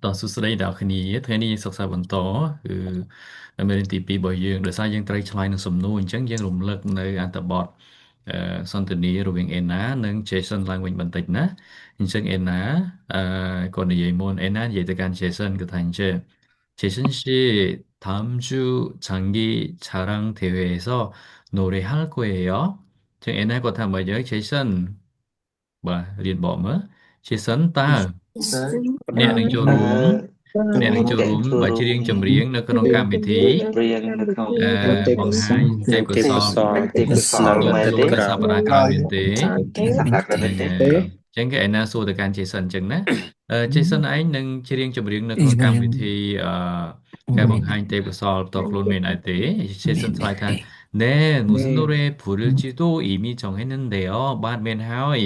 តោះសួស្តីដល់គ្នាថ្ងៃនេះយើងសិក្សាបន្តគឺមេរៀនទី2របស់យើងដោយសារយើងត្រូវឆ្លើយនឹងសំណួរអញ្ចឹងយើងរំលឹកនៅអត្ថបទសន្ទនារវាង Anna និង Jason ឡើងវិញបន្តិចណាអញ្ចឹង Anna ក៏និយាយមុន Anna និយាយទៅកាន់ Jason គឺថាអញ្ចឹង Jason 씨 다음 주 장기 자랑 대회에서 노래할 거예요. 저 Anna có tham gia với Jason và liên bộ mới Jason ta អ្នកនឹងចូលរួម អ្នកនឹងចូលរួមបើច្រៀងចម្រៀងនៅក្នុងកម្មវិធីអឺបង្ហាញទេពកោសល្យលើកខ្លួននៅសប្តាហ៍ក្រោយមានទេហ្នឹងហើយអញ្ចឹងគេឯណាសួរទៅកាន់ Jason អញ្ចឹងណាJason ឯងនឹងច្រៀងចម្រៀងនៅក្នុងកម្មវិធីការបង្ហាញទេពកោសល្យផ្ទាល់ខ្លួនមានអីទេ Jason ឆ្លើយថា 네, 무슨 노래 부를지도 이미 정했는데요. បានមានហើយ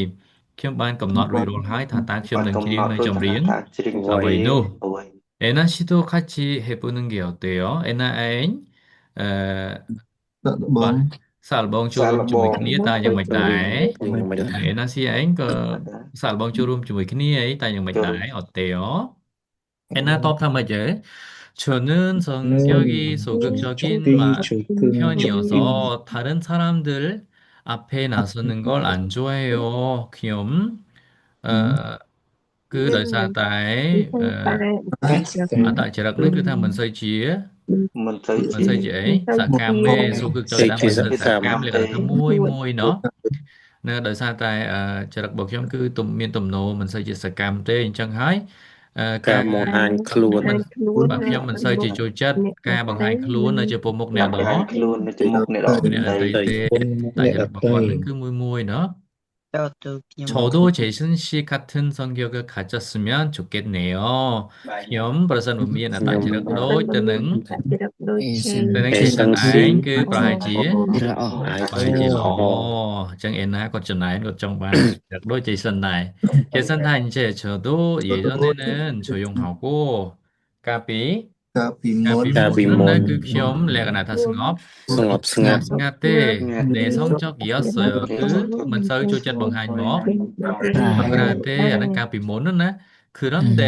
ខ្ញុំបានកំណត់រួចរាល់ហើយថាតើខ្ញុំនឹងច្រៀងនៅចម្រៀងអ្វីនោះ 에나 씨도 같이 해보는 게 어때요? 에나 애인 어, បាទសាកល្បងចូលរួមជាមួយគ្នាតើយ៉ាងម៉េចដែរ에나 씨 애인ក៏សាកល្បងចូលរួមជាមួយគ្នាអីតើយ៉ាងម៉េចដែរអត់ទេអូ에나តបថាម៉េចទេ저는 성격이 소극적인 편이어서 다른 사람들 앞에 나서는 걸 안 좋아해요. 귀염. 어, 그ដោយសារតែអត្តចរិតនេះគឺថាមិនសូវជាមិនសូវជាអីសកម្មទេសួរគឺចូលតាមមិនសូវសកម្មលក្ខណៈថាមួយเนาะនៅដោយសារតែចរិតរបស់ខ្ញុំគឺមានទំនោរមិនសូវជាសកម្មទេអញ្ចឹងហើយការបង្ហាញខ្លួនបាទខ្ញុំមិនសូវជាចូលចិត្តការបង្ហាញខ្លួននៅចំពោះមុខអ្នកដទៃទេតែចរិតរបស់គាត់នឹងគឺមួយเนาะ저도 제이슨 씨 같은 성격을 가졌으면 좋겠네요.ខ្ញុំប្រសិនបើមានអត្តចរិតដូចទៅនឹងJason ឯងគឺប្រហែលជាល្អអញ្ចឹង Anna គាត់ចំណែនគាត់ចង់បានចរិតដូច Jason ដែរ Jason ថា이제 저도 예전에는 조용하고 កាលពីមុនណាគឺខ្ញុំលក្ខណៈថាស្ងប់ស្ងាត់ទេ내성적이었어요គឺមិនសូវចូលចិត្តបង្ហាញមក그런데 아는 까비모는 그런데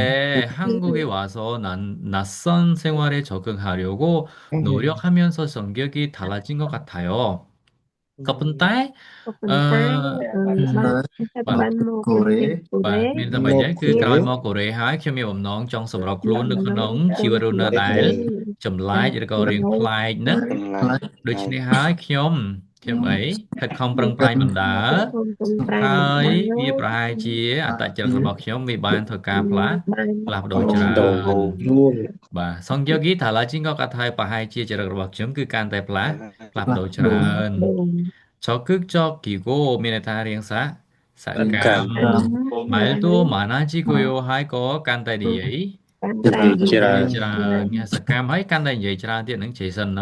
한국에 와서 낯선 생활에 적응하려고 노력하면서 성격이 달라진 것 같아요. ក៏ប៉ុន្តែអឺបាទមានតែមួយយ៉ាងគឺក្រោយមកកូរ៉េហើយខ្ញុំមានបំណងចង់សម្របខ្លួននៅក្នុងជីវិតរស់នៅដែលចម្លែកឬក៏រៀងប្លែកណាដូច្នេះហើយខ្ញុំអីខិតខំប្រឹងប្រែងបណ្ដើរហើយវាប្រហែលជាអត្តចរិតរបស់ខ្ញុំវាបានធ្វើការផ្លាស់ប្ដូរច្រើនបាទសង្យោគីថាឡាជីងក៏កាត់ហើយប្រហែលជាចរិតរបស់ខ្ញុំគឺកាន់តែផ្លាស់ប្ដូរច្រើន 적극적이고 미네타리행사 삭감 말도 많아지고요 하이거 간다리에이 지라 삭감 하이 간다리에이 지라 điệnនឹង제선 nó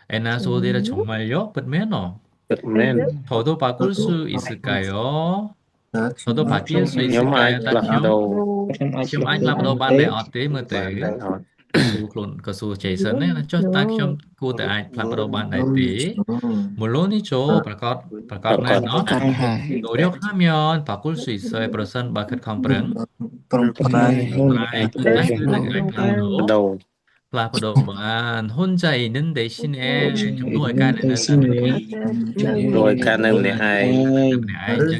에나 소디라 정말요? bấtមែន 저도 바꿀 수 있을까요? 저도 바뀔 수 있을까요?ខ្ញុំអាចផ្លាស់ប្ដូរបានដែរអត់ទេមើលទៅសួរខ្លួនក៏សួរ Jason ណាចុះតើខ្ញុំគួរតែអាចផ្លាស់ប្ដូរបានដែរទេ 물론이죠.ប្រកាសណាស់เนาะ 노력하면 바꿀 수 있어요. ប្រសិនបើខិតខំប្រឹងផ្លាស់ប្ដូរបាន 혼자 있는 대신에 ជំនួសឲ្យការនៅតែម្នាក់ឯងអញ្ចឹ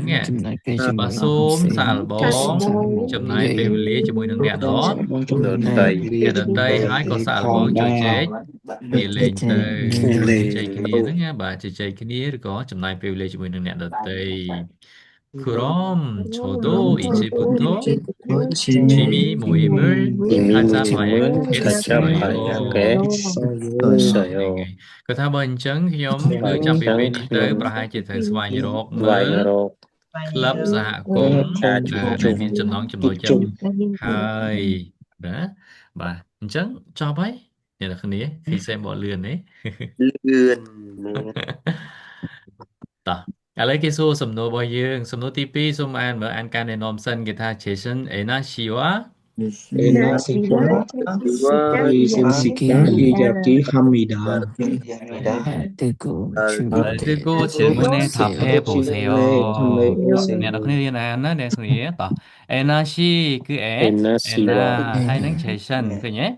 ងបើសូមសាកល្បងចំណាយពេលវេលាជាមួយនឹងអ្នកដទៃហើយក៏សាកល្បងជួយចែកវាលេងទៅជ័យគ្នាហ្នឹងណាបាទជ័យគ្នាឬក៏ចំណាយពេលវេលាជាមួយនឹងអ្នកដទៃ 그럼 저도 이제부터 취미 모임을 가져봐야겠어요. គាត់ថាបើអញ្ចឹងខ្ញុំគឺចាប់ពីពេលនេះទៅប្រហែលជាត្រូវស្វែងរកមើលក្លឹបសហគមន៍ដែលមានចំណងចំណូលចិត្តហើយណាបាទអញ្ចឹងចប់ហើយអ្នកនរគ្នាឃើញសេមបលឿនទេតោះឥឡូវគេសួរសំណួររបស់យើងសំណួរទី2សូមអានមើលអានការណែនាំសិនគេថា Jason Ena Shiwa Nasiba, Jessica, Iyaki, Hamida. Article Article 질문에 답해 보세요. nè đọc cái này nó nè nghĩa tỏ Anna she cứ Enna Siwa Anna hai nắng chạy sân cứ nhé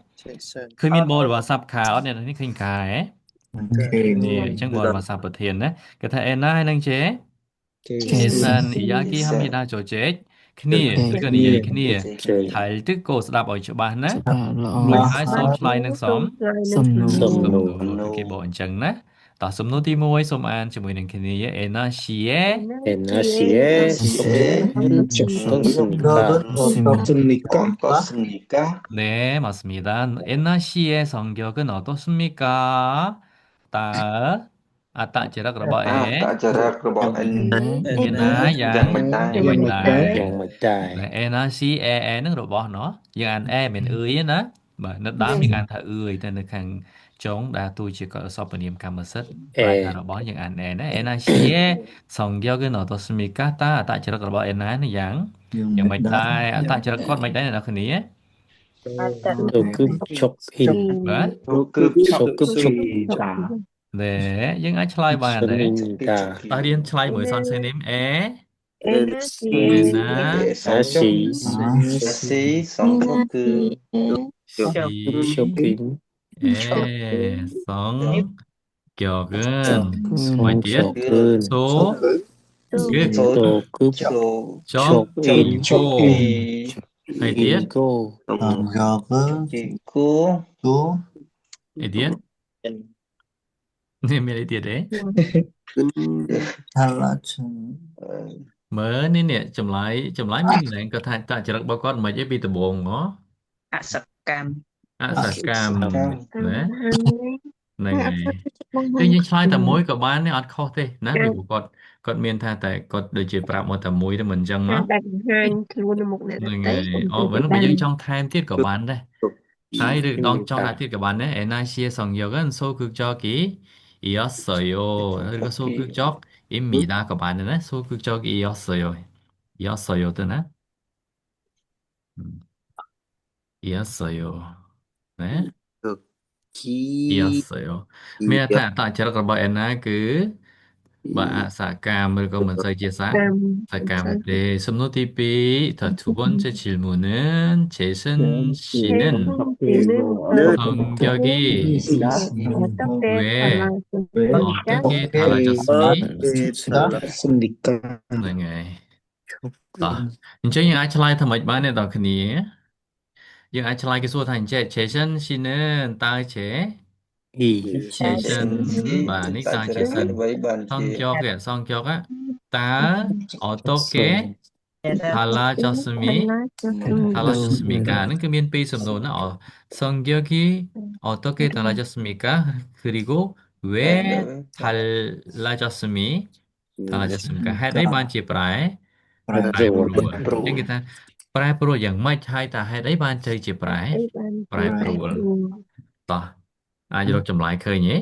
คือมีบอลว่าซับขาเนี่ยนี่คือขานี่จังบอลว่าซับประเทศนะก็ถ้าAnna hai nắng chế Jason Iyaki Hamida cho chế kiaหรือก็นี่kia Chơiถ่ายตึกโกสดับออกจากบ้านนะ រួច Subalo ហើយសូមឆ្លើយនឹងសម Sumno សំណួ Sumnu រអូខេបងអញ្ចឹងណាតោះសំណួរទី1សូមអានជាមួយនឹងគ្នាអេណាស៊ីអេ Enna Sie Soksunika Tosnika. 네, 맞습니다. 엔나 씨의 성격은 어떻습니까? 따, 따지라 그러봐, 에. Enna yang mạch đài. Yang Mạch Đài Enna씨, 에, nó rồi nó. Nhưng anh e mình ơi á, mà nó đám những anh thà ơi, nên được hàng chống đã tôi chỉ có so với niệm cảm ơn Lại là E rồi những anh e, Enna 씨의 성격은 어떻습니까? 따지라 그러봐, Enna nó yang mạch đài. 따지라 con mạch đài này là cái này. Sokup Chok In Đấy. Sokup Chok 네, nhưng ai slide bài Sun đấy. In Da Ta điên slide mới son xe nếm é. Ena Nè, Nasi xí, Shokin é, son, kiểu gần. Ngoài Kun Song tiết, Chokun số, gức, Sokup chóp, Chok In cô. Hai tiết, Ingo hai tiết. Nên mấy tiết đấy. Mới nên nè, chùm lái mình này, có thay ta chỉ được bao con mà dễ bị tờ bồn nó. Sa cam, đấy. Này này. Tuy nhiên slide តែមួយក៏បានដែរអត់ខុសទេណាពីព្រោះគាត់មានថាតែគាត់ដូចជាប្រាប់មកតែមួយទៅមិនអញ្ចឹងមកហ្នឹងហើយអូបើមិនយើងចង់ថែមទៀតក៏បានដែរហើយឬដងចង់ដាក់ Imita ទៀតក៏បានដែរ에나시의 성격은 소극적이었어요. 그리고 소극적입니다. ក៏បានដែរណា 소극적이었어요. 이었어요 ទៅណា 이었어요. 네. 이었어요. មានថាអត្តចរិតរបស់ Anna គឺ បើអសកម្មឬក៏មិនសូវជាសកម្មទេ សំណួរទី2 두 번째 질문은 제슨 씨는 성격이 왜 어떻게 달라졌으니? Sindikaហ្នឹងហើយតោះអញ្ចឹងយើងអាចឆ្លើយថាម៉េចបានទេដល់គ្នាយើងអាចឆ្លើយគេសួរថាអញ្ចឹង Jason 씨는តើចេ I Jason បាទនេះតើ Jason 성격 á tớ 어떻게 Song 달라졌습니까는 그មានពីរសំណួរណា성격이 어떻게 달라졌습니까? 그리고 왜 달라졌습니까? ហេតុអីបានជាប្រែប្រួលអញ្ចឹងគេថាប្រែប្រួលយ៉ាងម៉េចហើយតើហេតុអីបានទៅជាប្រែប្រួលតោះអាចរកចម្លើយឃើញទេ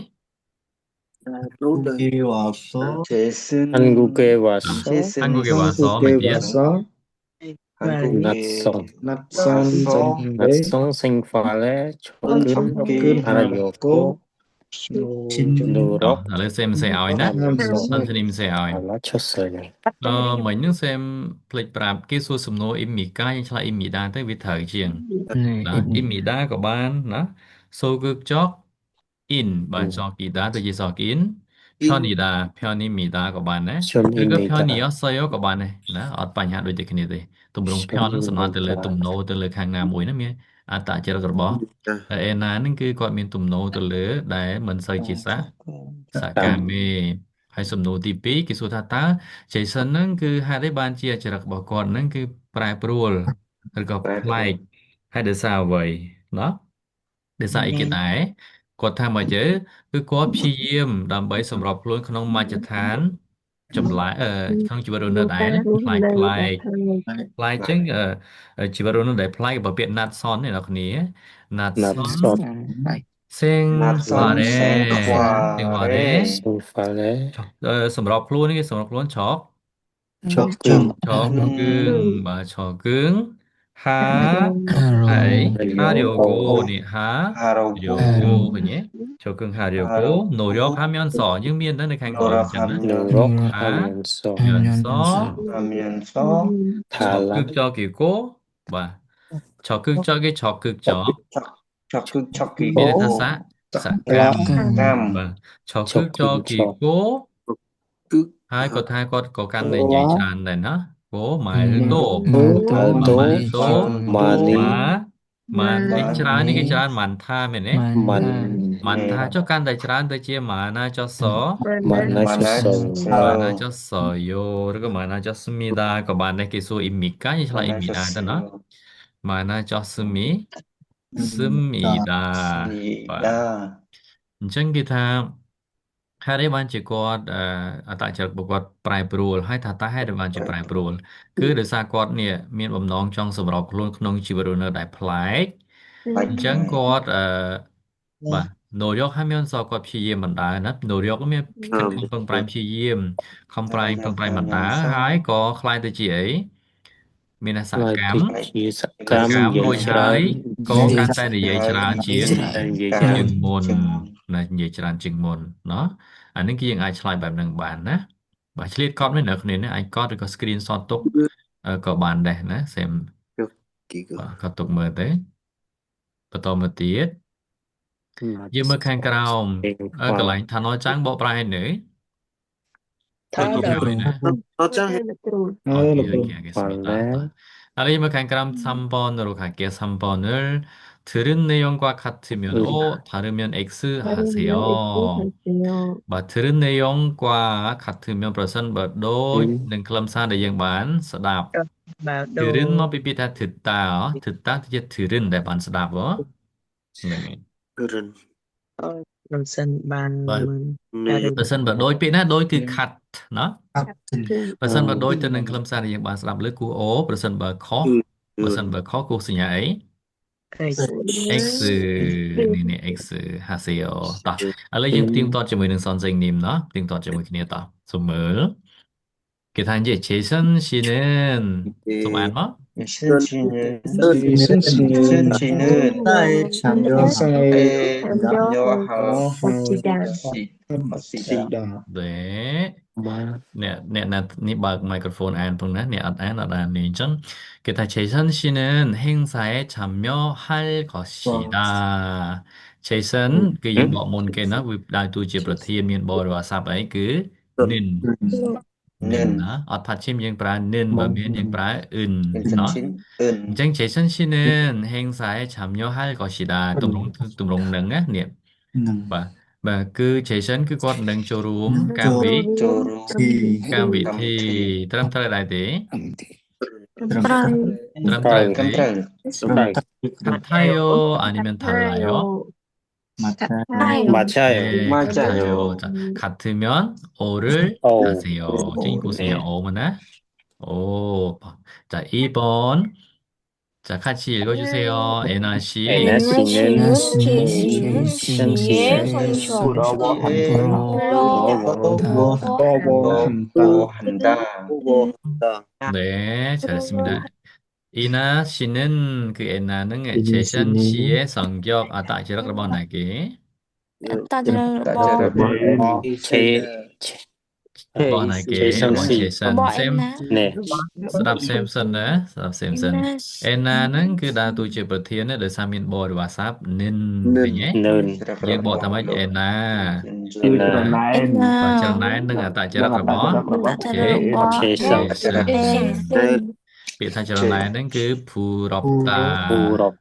한국에 와서 한국에 와서 몇 tiết 낯선 Natson 낯선 생활에 적응 하려고 노력ឥឡូវxem sẽឲ្យណាសិនស្នីមsẽឲ្យ 알아쳤어요. មិញនឹង xem ផ្លេចប្រាប់គេសួរសំណួរអ៊ីមីកាយើងឆ្លើយអ៊ីមីដាទៅវាត្រូវជាងណាអ៊ីមីដាក៏បានណាសូគឺចក in បានចកអ៊ីដាទៅជាសក in ផនីដាផនីមីដាក៏បានដែរឬក៏ផនី 편입니다. អសយោក៏បានដែរណាអត់បញ្ហាដូចតែគ្នាទេទម្រង់ផននឹងសំដៅទៅលើទំនោរទៅលើខាងណាមួយណាមានអត្តចរិតរបស់តែឯណានឹងគឺគាត់មានទំនោរទៅលើដែលមិនសូវជាសកម្មទេហើយសំណួរទី2គេសួរថាតើ Jason ហ្នឹងគឺហេតុអីបានជាចរិតរបស់គាត់ហ្នឹងគឺប្រែប្រួលឬក៏ប្លែកហើយដោយសារអ្វីណោះដោយសារអីគេដែរគាត់ថាមកយើគឺគាត់ព្យាយាមដើម្បីសម្របខ្លួនក្នុងមជ្ឈដ្ឋានចម្លែកក្នុងជីវិតរស់នៅដែរណាប្លែកចឹងជីវិតរស់នៅដែលប្លែកបើពាក្យណាត់សននេះអ្នកគ្នាណាត់សន 낯선 생활에 생활에 생활에 សម្របខ្លួននេះគេសម្របខ្លួនឆក 적응 적응 마 적응 하 Hãy 하려고 하려고 nè à 하려고 그니 적응 하려고 노력하면서 nhưng miền đó là khang gọi mình chẳng á 노력하면서 하면서 달라 적극적이고 và 적극적이 적극적 miền 고 là xã là cam và 적극적 적극적이고 hai căn này dễ là tràn này nó cố mãi đô và mãi 말도 đô 많이 mà cái tràn này cái tràn màn tha mình ấy 만 màn tha cho căn đại tràn tới chia mà na cho số 만나셨어요. mà na cho số yo rồi mà na cho smida có bạn này cái số imika như là imida đó nó mà na cho smi smida và chân kita hari ban chỉ có tại chợ bộ quạt prai prul hay thà ta hay được ban chỉ prai prul cứ để xa quạt nè miền bầm nong trong sầm rọc luôn không chỉ vào nơi đại plei chẳng quạt bà nội lực hai miền sau quạt phi yếm mình đã nắp nội lực có miền khăn khăn bằng prai phi yếm không prai bằng prai mình đã hái có khai tới chỉ ấy miền là xạ cám 라이트키 xạ 삭감 cám đôi 예시란 hái có can tay để dây chran chiến 예시란 chừng môn là dây chran chừng môn nó anh ấy kia ai slideแบบหนึ่งบานนะbàឆ្លៀតកត់មិននៅគ្នានេះអាចកត់ឬក៏ screenshot ទុកក៏បានដែរណាសេមបាទកត់ទុកមើលទេបន្តមកទៀតយើងមើលខាងក្រោមកន្លែងថាណយចាំងបកប្រែនៅដូចជាហើយណា 오케이, 알겠습니다. 원래 아래이면 강가람 3번으로 갈게요. 3번을 들은 내용과 같으면 O, 다르면 X 하세요. Và 들은 내용과 같으면 벌선 bởi đôi đừng lâm xa để dân bản sẽ đạp 들은 뭐 삐삐다 듣다 듣다 thì 들은 để bạn sẽ đạp đó này 글은 bởi 네 벌선 bởi đôi 삐나 đôi từ khát nó Person bởi đôi từ nâng lâm xa để dân bản sẽ đạp lưới của ố person bởi khó person bởi khó của sự nhà ấy Xนี่นี่ X 하세요.ต่ออะไรยังเตรียมต่อจะมือหนึ่งสอนจริงนิ่มเนาะเตรียมต่อจะมือគ្នាต่อสมมติ기타 이제 제이슨 씨는 좀 알마? Jason 씨는 나의 회사에 참여할 합시다. 네. 마 나 네 마이크로폰 안 보나? 네 안 네 전 기타 제이슨 씨는 행사에 참여할 것이다. 제이슨 그 những bộ môn kia nó đại tu chỉประเทศមានបរិវារស័ព្ទអីគឺ nin និនណាអត់ផាត់ឈីមយើងប្រើនិនបើមានយើងប្រើអ៊ឹនណោះអញ្ចឹង Jason 씨는 행사에 참여할 것이다 ទម្រង់នឹងណានេះបាទបាទគឺ Jason គឺគាត់នឹងចូលរួមកម្មវិធីត្រឹមត្រូវដែរទេត្រឹមត្រូវទេ 네 같아요 아니면 달라요 맞아요. 네, 같아요. 자, 같으면 O를 오. 하세요. 찡 보세요. 네. 오면은 O. 자, 2번. 자, 같이 읽어주세요. 에나 씨. 에나 씨는 제이슨 씨의 부러워한다. 네, 잘했습니다. 이나 씨는 그 에나는 제션 씨의 성격 tại chỉ rất là bon này kì 제 bon này kì 제이슨 bon 씨. 제션 xem 네. Sắp xem sân đó, sắp xem sân. Ena nâng cứ đa tu chịu bật thiên để sang miền bò và sắp nên thế nhé. 는 Nhưng bộ tham ấy Ena 에나 và chờ nãy nâng ở tại chờ rất là bó. Chế 제이슨 bị thay chờ nãy nâng cứ Puropta. 부럽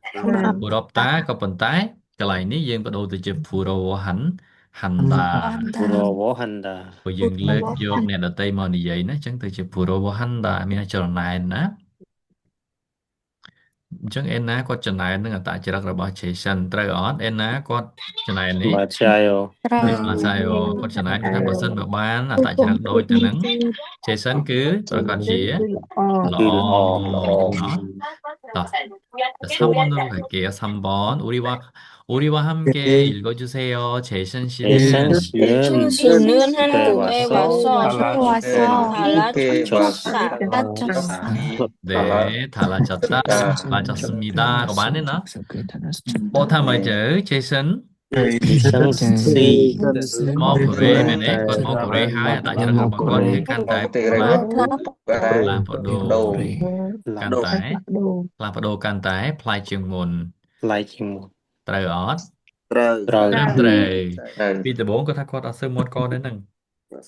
Puropta có phần tái. Cái này ní dương bắt đầu từ chữ Puro Handa. 부러워한다. Và dương lệch vô nè ở Tây mà như vậy nó chẳng từ chữ Puro Handa. Mình chờ nãy nè. Chẳng em ná có chân này nó tại chỉ là bảo chế sân trời ở em ná có chân này ní 맞아요. mà sao có chân này người ta person bảo bán là tại chỉ là đôi từ nắng chế sân cứ rồi còn gì á lọ 어. nó đó 3번으로 갈게요. 3번. 우리와 우리와 함께 읽어주세요. 제이슨 씨는 제이슨 씨는 그때 와서 와서 달라졌다. 네, 달라졌다. 맞았습니다. Có bán đấy nó. Bộ tham mời chữ Jason. 제이슨 씨 Mo Pure bên đấy. Còn Mo Pure 2 tại cho nó bằng con cái căn tải là phở đồ căn tải là phở đồ căn tải play trường nguồn ថ្លៃជាងមុន trời ót ត្រូវ ត្រូវ ត្រឹមត្រូវ ត្រូវ ពីដំបូងគាត់ថាគាត់អត់សូវមាត់កដែរហ្នឹង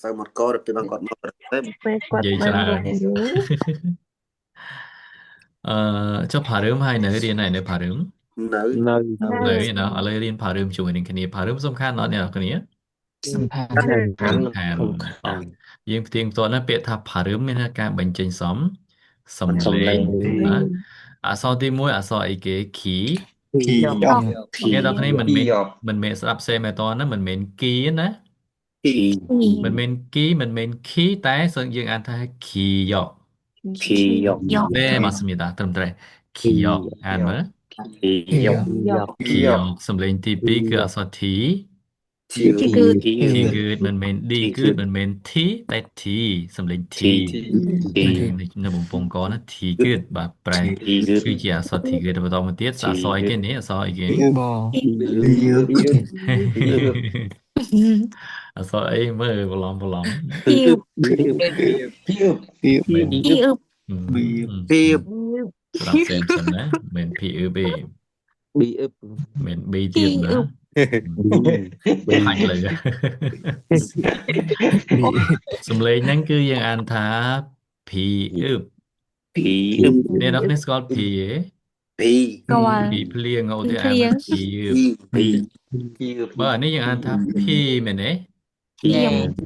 សូវមកកទៅពេលគាត់មកទៅ និយាយច្រើនចុះផារឹមហើយនៅរៀនហើយនៅផារឹម នៅ នៅ នៅឯណោះឥឡូវរៀនផារឹមជាមួយនឹងគ្នាផារឹមសំខាន់អត់អ្នកនរគ្នា សំខាន់ សំខាន់យើងផ្ទៀងផ្ទាត់ណាពាក្យថាផារឹមមានការបញ្ចេញសំឡេងណាអក្សរទី1អក្សរអីគេ key អ្នកនរគ្នាមិនមែនស្ដាប់សេមែនតណាមិនមែន key ណា មិនមែន key មិនមែន key តែយើងអានថា key យក 기억 네 맞습니다.ត្រឹមត្រូវ key យកអានមើល 기억 key យកសំឡេងទី2គឺអក្សរ T T good មិនមែន D good មិនមែន T តែ T សំឡេង T នៅបំពង់កណា T good បាទប្រែគឺជាអក្សរ T good បន្តមកទៀតអក្សរអីគេនេះអក្សរអីគេ ប អក្សរអីមើលប្រឡំ ពី មែន ពី ស្ដាប់សេមសិនណាមែន P E B មែន B ទៀតណាហាច់លើសំឡេងហ្នឹងគឺយើងអានថា P E 비 អ្នកនរគ្នាស្គាល់ P ទេ ពី P ភ្លៀងឧទាហរណ៍ P E បើអានេះយើងអានថា P មែនទេ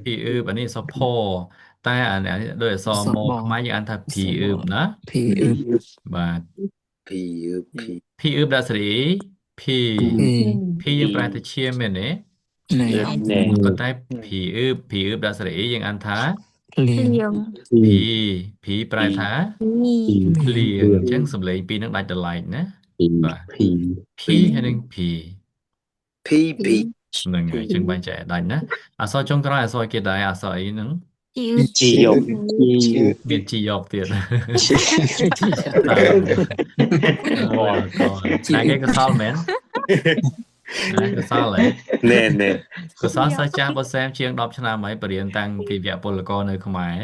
P E អានេះអក្សរផតែអានេះដោយអក្សរមកខ្មែរយើងអានថា P E ណា ភី បាទ ពី P E ដាក់សេរី P P យើងប្រែទៅឈាមមែនទេ ណែ 네 ប៉ុន្តែ P E ដាក់សេរីយើងអានថា លៀង P ប្រែថាភ្លៀងអញ្ចឹងសំឡេងពីរនឹងដាច់ដល់ឡែកណាបាទ P ហើយនឹង P ពីពី ហ្នឹងហើយអញ្ចឹងបែងចែកដាច់ណាអក្សរចុងក្រោយអក្សរគេដែរអក្សរអីហ្នឹង 지역 មានជីយកទៀតតែគេកសលមែនកសលហ៎ 네네 កសលសិស្សចាស់បសែមជាង10ឆ្នាំហើយបរៀនតាំងពីវគ្គពលករនៅខ្មែរ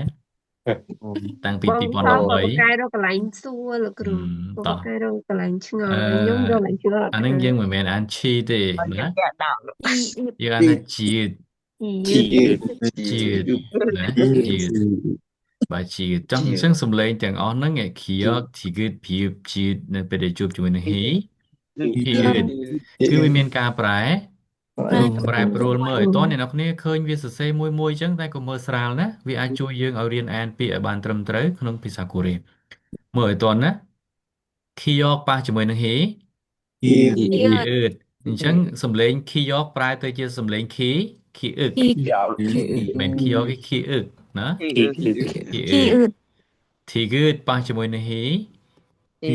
តាំងពី បង 2013 បកែរកកន្លែងសួរលោកគ្រូប តោះ កែរកកន្លែងឆ្ងល់ខ្ញុំរកកន្លែងឆ្ងល់ អានឹងយើងមិនមែនអានឈីទេណាយើងអានថាជាតិណាជាតិបាទជាតិចង់អញ្ចឹងសំឡេងទាំងអស់ហ្នឹងខៀកធីគឺភៀបជាតិនៅពេលដែលជួបជាមួយនឹងហ៊ីគឺវាមានការប្រែប្រួលមើលឲ្យតើអ្នកនរគ្នាឃើញវាសរសេរមួយអញ្ចឹងតែក៏មើលស្រាលណាវាអាចជួយយើងឲ្យរៀនអានពាក្យឲ្យបានត្រឹមត្រូវក្នុងភាសាកូរ៉េមើលឲ្យតើណាខៀកប៉ះជាមួយនឹងហ៊ីអញ្ចឹងសំឡេងខីយកប្រែទៅជាសំឡេងខីអឹកមិនខីយកខីអឹកណា ធីគឺប៉ះជាមួយនឹងហ៊ីអ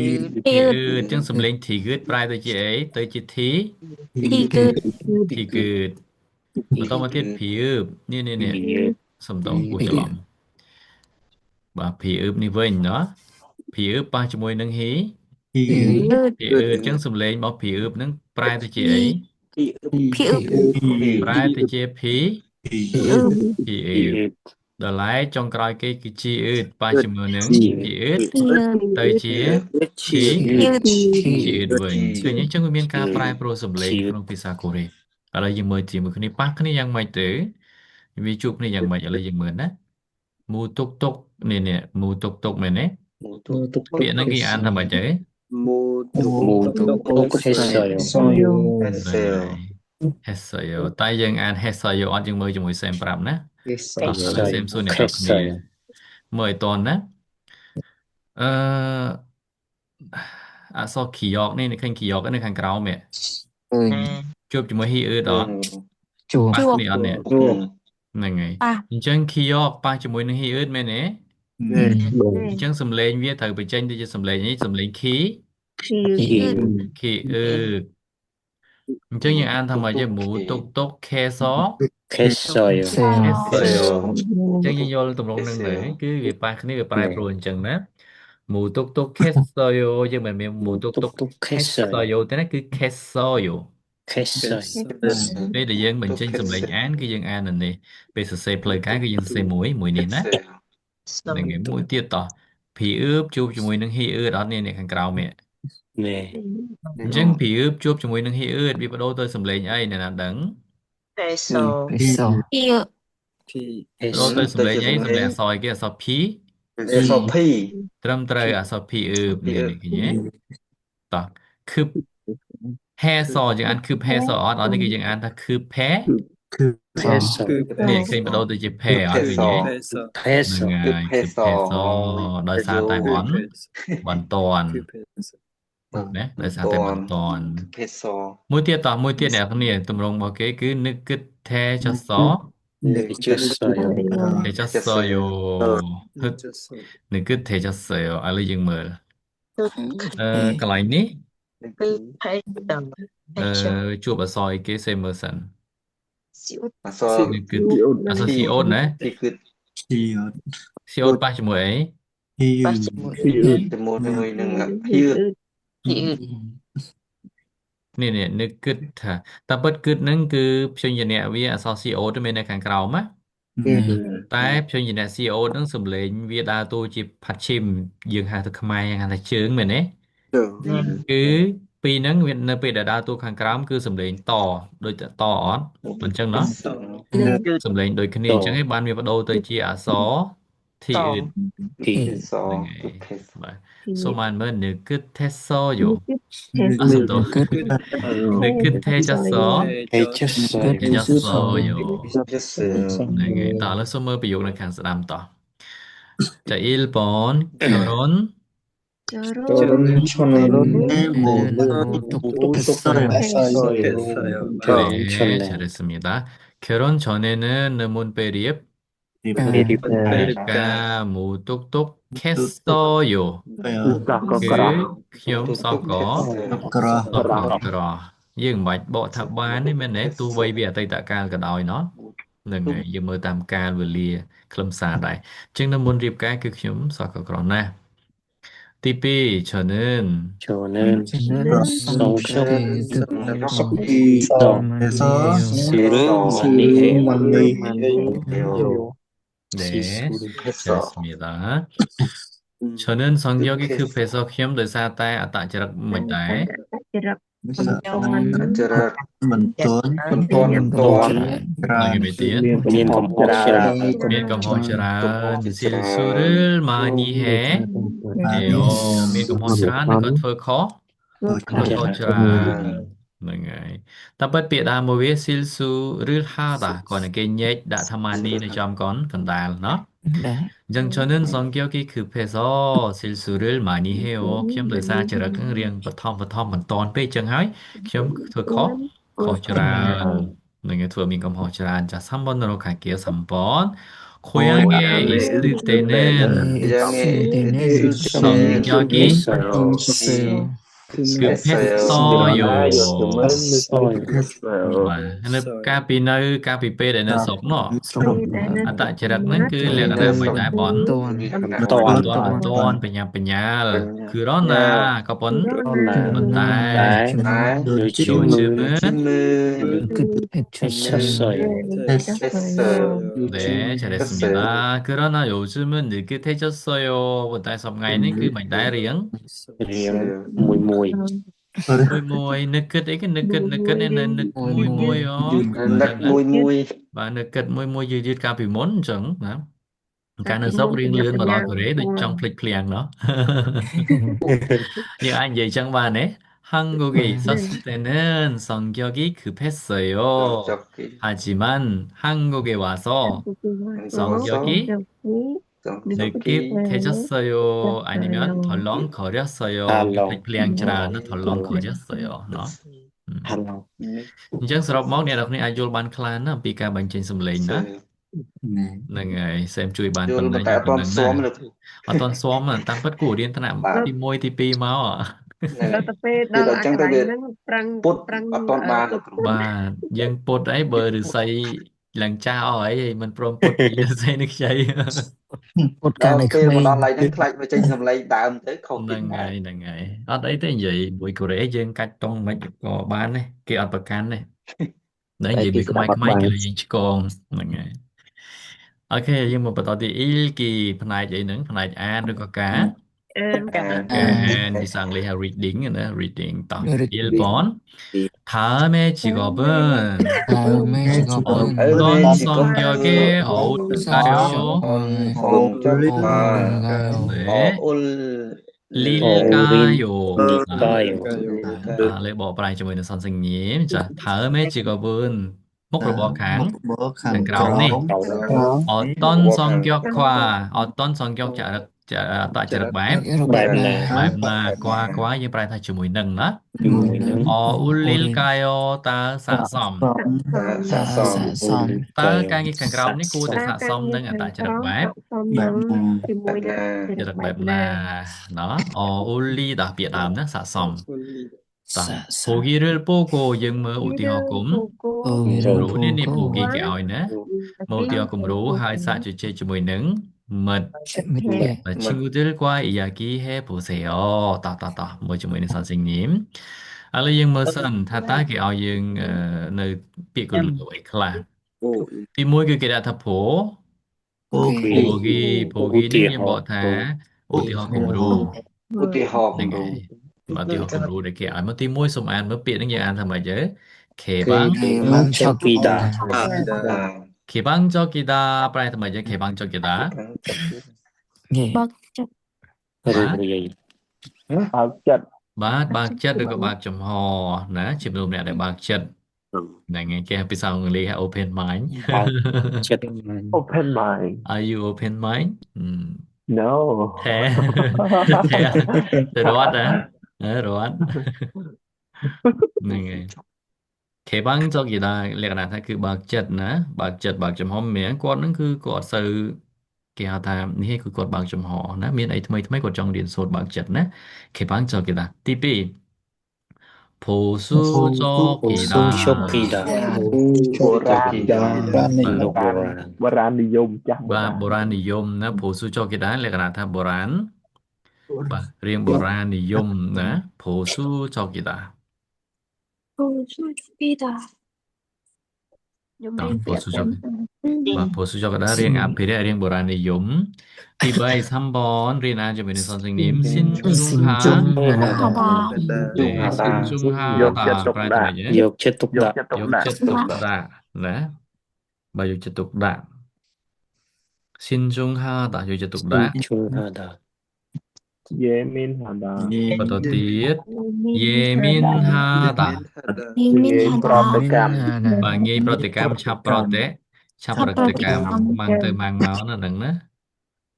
ញ្ចឹងសំឡេងធីគឺប្រែទៅជាអីទៅជាធីគឺបន្តមកទៀតភីអឺបនេះសំដៅគូច្រឡំបាទភីអឺបនេះវិញណាភីអឺបប៉ះជាមួយនឹងហ៊ីអញ្ចឹងសំឡេងរបស់ភីអឺបហ្នឹងប្រែទៅជាអីប្រែទៅជាភីដល់ឡែកចុងក្រោយគេគឺជាអឺតប៉ះជាមួយនឹងភីអឺតទៅជាភីអឺតវិញឃើញអញ្ចឹងវាមានការប្រែប្រួលសំឡេងក្នុងភាសាកូរ៉េឥឡូវយើងមើលជាមួយគ្នាប៉ះគ្នាយ៉ាងម៉េចទៅវាជួបគ្នាយ៉ាងម៉េចឥឡូវយើងមើលណាមូតុកនេះមូតុកមែនទេពាក្យហ្នឹងគេអានថាម៉េចទេ 모두 했어요 했어요 តែយើងអាន 했어요 អត់យើងមើលជាមួយសេមប្រាប់ណាសេមសួរអ្នកគ្នា 했어요 មើលឲ្យតន់ណាអឺអក្សរខីយកនេះឃើញខីយកនៅខាងក្រោមជួបជាមួយហ៊ីអឺតអត់ ជួប ប៉ះគ្នាអត់នេះហ្នឹងហើយអញ្ចឹងខីយកប៉ះជាមួយនឹងហ៊ីអឺតមែនទេអញ្ចឹងសំឡេងវាត្រូវបញ្ចេញទៅជាសំឡេងនេះសំឡេងខីអឺ អញ្ចឹងយើងអានថាម៉េចយើងមូតុកតុកខេស Kesoyo. សេ ខេស Kesoyo. អញ្ចឹងយើងយល់ទម្រង់នឹងទៅគឺវាប៉ះគ្នាវាប្រែប្រួលអញ្ចឹងណាមូតុកតុកខេសយោយើងមិនមានមូតុកតុក Tuk ខេស kesoyo. យោទេណាគឺខេសយោ Kesoyo. ពេលដែលយើងបញ្ចេញសម្លេងអានគឺយើងអាននៅនេះពេលសរសេរផ្លូវការគឺយើងសរសេរមួយនេះណាហ្នឹងហើយមួយទៀតតោះភីអឺបជួបជាមួយនឹងហ៊ីអឺតអត់នេះអ្នកខាងក្រោមនេះ Nè. អញ្ចឹងភីអឺបជួបជាមួយនឹងហ៊ីអឺតវាបដូរទៅសម្លេងអីអ្នកណាដឹង ពេសោ បដូរទៅ Kesoyo. សម្លេងអីសម្លេងអក្សរអីគេអក្សរ P ត្រឹមត្រូវអក្សរ P អឺបនេះឃើញទេតោះខឹបហែសយើងអានខឹបហែសអត់នេះគឺយើងអានថាខឹបផែ Keso. នេះឃើញបដូរទៅជាផែអត់ឃើញទេហ្នឹង Keso. ហើយខឹបផែសដោយសារតែបន្ទាន់ណាដោយសារតែបន្ទាន់មួយទៀតតោះមួយទៀតអ្នកគ្នាទម្រង់របស់គេគឺនឹកគិតថែចស Kesoyo. ថែចសយោហឹកនឹកគិតថែចសយោឥឡូវយើងមើលកន្លែងនេះជួបអក្សរអីគេសេមើលសិននឹកគិតអក្សរស៊ីអូនណាស៊ីអូនប៉ះជាមួយអីនេះនឹកគិតថាតាមពិតគិតហ្នឹងគឺព្យញ្ជនៈវាអក្សរស៊ីអូនមាននៅខាងក្រោមណាតែព្យញ្ជនៈ CO ហ្នឹងសំឡេងវាដើរតួជាផាត់ឈីមយើងហៅទៅខ្មែរយើងហៅថាជើងមែនទេគឺពីរហ្នឹងវានៅពេលដែលដើរតួខាងក្រោមគឺសំឡេងតដូចតអត់មិនអញ្ចឹងណោះសំឡេងដូចគ្នាអញ្ចឹងឯងបានវាបដូរទៅជាអក្សរ T ហ្នឹងហើយបាទសូមអានមើលនឹកគិតថេសយោអត់សំទោសនឹកគិតថេចស Kesoyo. ថេចសយោហ្នឹងហើយតោះឥឡូវសូមមើលប្រយោគនៅខាងស្ដាំតោះចា 1번 결혼 네, 잘했습니다. 결혼 전에는 문배리앱 가 무뚝뚝했어요.ខ្ញុំសកក្រយើងមិនបាច់បកថាបានទេមែនទេទោះបីវាអតីតកាលក៏ដោយណោះហ្នឹងហើយយើងមើលតាមកាលវេលាខ្លឹមសារដែរអញ្ចឹងនៅមុនរៀបការគឺខ្ញុំសកក្រណាស់ទី2 저는 성격에서 술을 많이 해요. 네, 잘했습니다. 저는 성격이 급해서ខ្ញុំដោយសារតែអត្តចរិតមិនដែរ មិនទាន់នឹងមានទៀត មានកំហុសច្រើន មានកំហុសច្រើន실수를 많이 해요 មានកំហុសច្រើនឬក៏ធ្វើខុសច្រើនហ្នឹងហើយតែពិតពាក្យដើមមកវា 실수를 하다 គាត់តែគេញែកដាក់ថាម៉ានីនៅចំកណ្ដាលណោះ ដែរ អញ្ចឹង저는 성격이 급해서 실수를 많이 해요 ខ្ញុំដោយសារចរិតហ្នឹងរៀងបឋមមិនតាន់ពេកអញ្ចឹងហើយខ្ញុំធ្វើខុសច្រើននឹងធ្វើមានកំហុសច្រើនចា 3번으로 갈게요 3번 고향에 있을 때는 성격이 급했어요 កាលពីពេលដែលនៅស្រុកនោះ ស្រុក អត្តចរិតហ្នឹងគឺលក្ខណៈមិនដែរបន ទាន់ បញ្ញាបញ្ញាលគឺរណាក៏ប៉ុន្តែ 요즘은 네, 잘했습니다. 그러나 요즘은 느긋해졌어요. ប៉ុន្តែសប្តាហ៍នេះគឺមិនដែររៀង មួយ នឹកគិតអីគេនឹកគិតនេះនៅនឹកមួយអូបាទនឹកគិតមួយយឺតកាលពីមុនអញ្ចឹងណាកាលនៅស្រុករៀងលឿនមកដល់កូរ៉េដូចចង់ភ្លេចភ្លាំងណោះយើងអាចនិយាយអញ្ចឹងបានទេ 한국에 있었을 때는 성격이 급했어요. 하지만 한국에 와서 성격이 느긋해졌어요. 아니면 덜렁거렸어요. 플랭처럼 덜렁거렸어요. 너. ហាឡូ អញ្ចឹងសរុបមកអ្នកនរគ្នាអាចយល់បានខ្លះណាស់ពីការបញ្ចេញសម្លេងណាហ្នឹងហើយសែមជួយបានប៉ុណ្ណឹងប៉ុណ្ណឹងណាអត់តន់ស្វមតាមពិតគួររៀនថ្នាក់ទី1ទី2មក ដល់ទៅពេលវា ដល់ ដល់អ អា ញ្ចឹង កន្ ទៅ លែង វា ហ្នឹងប្រឹង ពុត ប្រឹង អត់ទាន់បាន ពុត លោកគ្រូ បាទយើងពុតអីបើឫស្សីឡើងចាស់អស់ហើយមិនព្រមពុតពីឫស្សីនេះខ្ចី ពុតកា ដល់ លនៅ ពេល ក្មេ មក ង ដល់ឡៃហ្នឹងខ្លាចវាចេញសំឡេងដើមទៅខុស ហ្ ពី នឹង ដើ ហើយ ម ហ្នឹងហើយអត់អីទេនិយាយមួយកូរ៉េយើងកាច់តុងមិនក៏បានដែរគេអត់ប្រកាន់ទេតែនិយាយមួយខ្មែរខ្មែរគេលើយើងឆ្កងហ្នឹងហើយអូខេយើងមកបន្តទី ilki ផ្នែកអីហ្នឹងផ្នែកអានឬក៏ការ អាន ការ ការអានភាសាអង់គ្លេសហៅ reading ណា reading តោះ Reading. 1ប៉ុន 다음에 직업은 ដើមមេជីកបន 어떤 성격의 어울릴까요? ហូបចុក អូ បា ឡាយ អ 네, អ៊ុល 릴까요? 릴까요? lấy bỏ bài cho mình là son sinh nhím. 자, 다음에 직업은 목표보 강, មកខាង ខាង ក្រ ក្រោមនេះ ោម 어떤 성격과 어떤 성격 자력 បែប បែបណា បែបណា 과 យើងប្រែថាជាមួយនឹងណា ជាមួយនឹង 어울릴까요? 다 사섬. សាកសម សាកសម តើការងារខាងក្រោមនេះគួរតែស័ក្តិសមនឹងអត្តចរិតបែប សមនឹងជាមួយនឹង ចរិតបែបណាណោះអ៊ូលីដល់ពាក្យដើមណាស័ក្តិសមតោះ សាកសម 보기를 보고 យើងមើលឧទាហរណ៍គុំ អូ គំរូនេះនេះ ពូ 보기 គេឲ្យណាមើលឧទាហរណ៍គំរូហើយសាកជជែកជាមួយនឹងមិត្ត មិត្តភក្តិ 친구들과 이야기해 보세요. 따따따 뭐ជាមួយនឹង선생님ឥឡូវយើងមើលសិនថាតើគេឲ្យយើងនៅពាក្យកលអីខ្លះ អូ ទីមួយគឺគេដាក់ថា pro អូខេ 보기 នេះយើងបកថាឧទាហរណ៍គំរូ ឧទាហរណ៍ ហ្នឹង គំរូ ហើយបាទឧទាហរណ៍គំរូដែលគេឲ្យមកទីមួយសូមអានមើលពាក្យហ្នឹងយើងអានថាម៉េចទៅ 개방적이다. 개방적이다 ប្រែថាម៉េចទៅ 개방적이다 ងេ បើកចិត្ត រួយ បើកចិត្ត បាទបើកចិត្តឬក៏បើកចំហណាជាមនុស្សម្នាក់ដែលបើកចិត្តហ្នឹងហើយគេហៅភាសាអង់គ្លេសហៅ open mind ចិត្ត open mind are you open mind no ថែថែរត់ណារត់ហ្នឹងហើយ 개방적이다 លក្ខណៈថាគឺបើកចិត្តណាបើកចិត្តបើកចំហមិនមែនគាត់ហ្នឹងគឺគាត់អត់សូវគេហៅថានេះគឺគាត់បើកចំហណាមានអីថ្មីថ្មីគាត់ចង់រៀនសូត្របើកចិត្តណា 개방적이다 ទី2 보수적이다 보수적이다. បុរាណ លោកបុរាណ បុរាណនិយមចាស់ បាទបុរាណនិយមណា 보수적이다 លក្ខណៈថាបុរាណបាទរៀងបុរាណនិយមណា 보수적이다 អូជួយពីតាខ្ញុំរៀនពាក្យទាំង បាទ 보수적이다 រៀងអភិរក្សរៀងបុរាណនិយមទី3 3번រៀនអានជាមួយនឹងសនសិងនីម 신중하 신중하다 ប្រែថាម៉េច យកចិត្តទុកដាក់ យកចិត្តទុកដាក់ណាបាទយកចិត្តទុកដាក់ 신중하다 យកចិត្តទុកដាក់ ជុំហាដា យេមីនហាដា បន្តទៀត 예민하다 ប្រតិកម្ម បាទងាយប្រតិកម្មឆាប់ប្រតិកម្មម៉ាំងទៅម៉ាំងមកណាហ្នឹងណា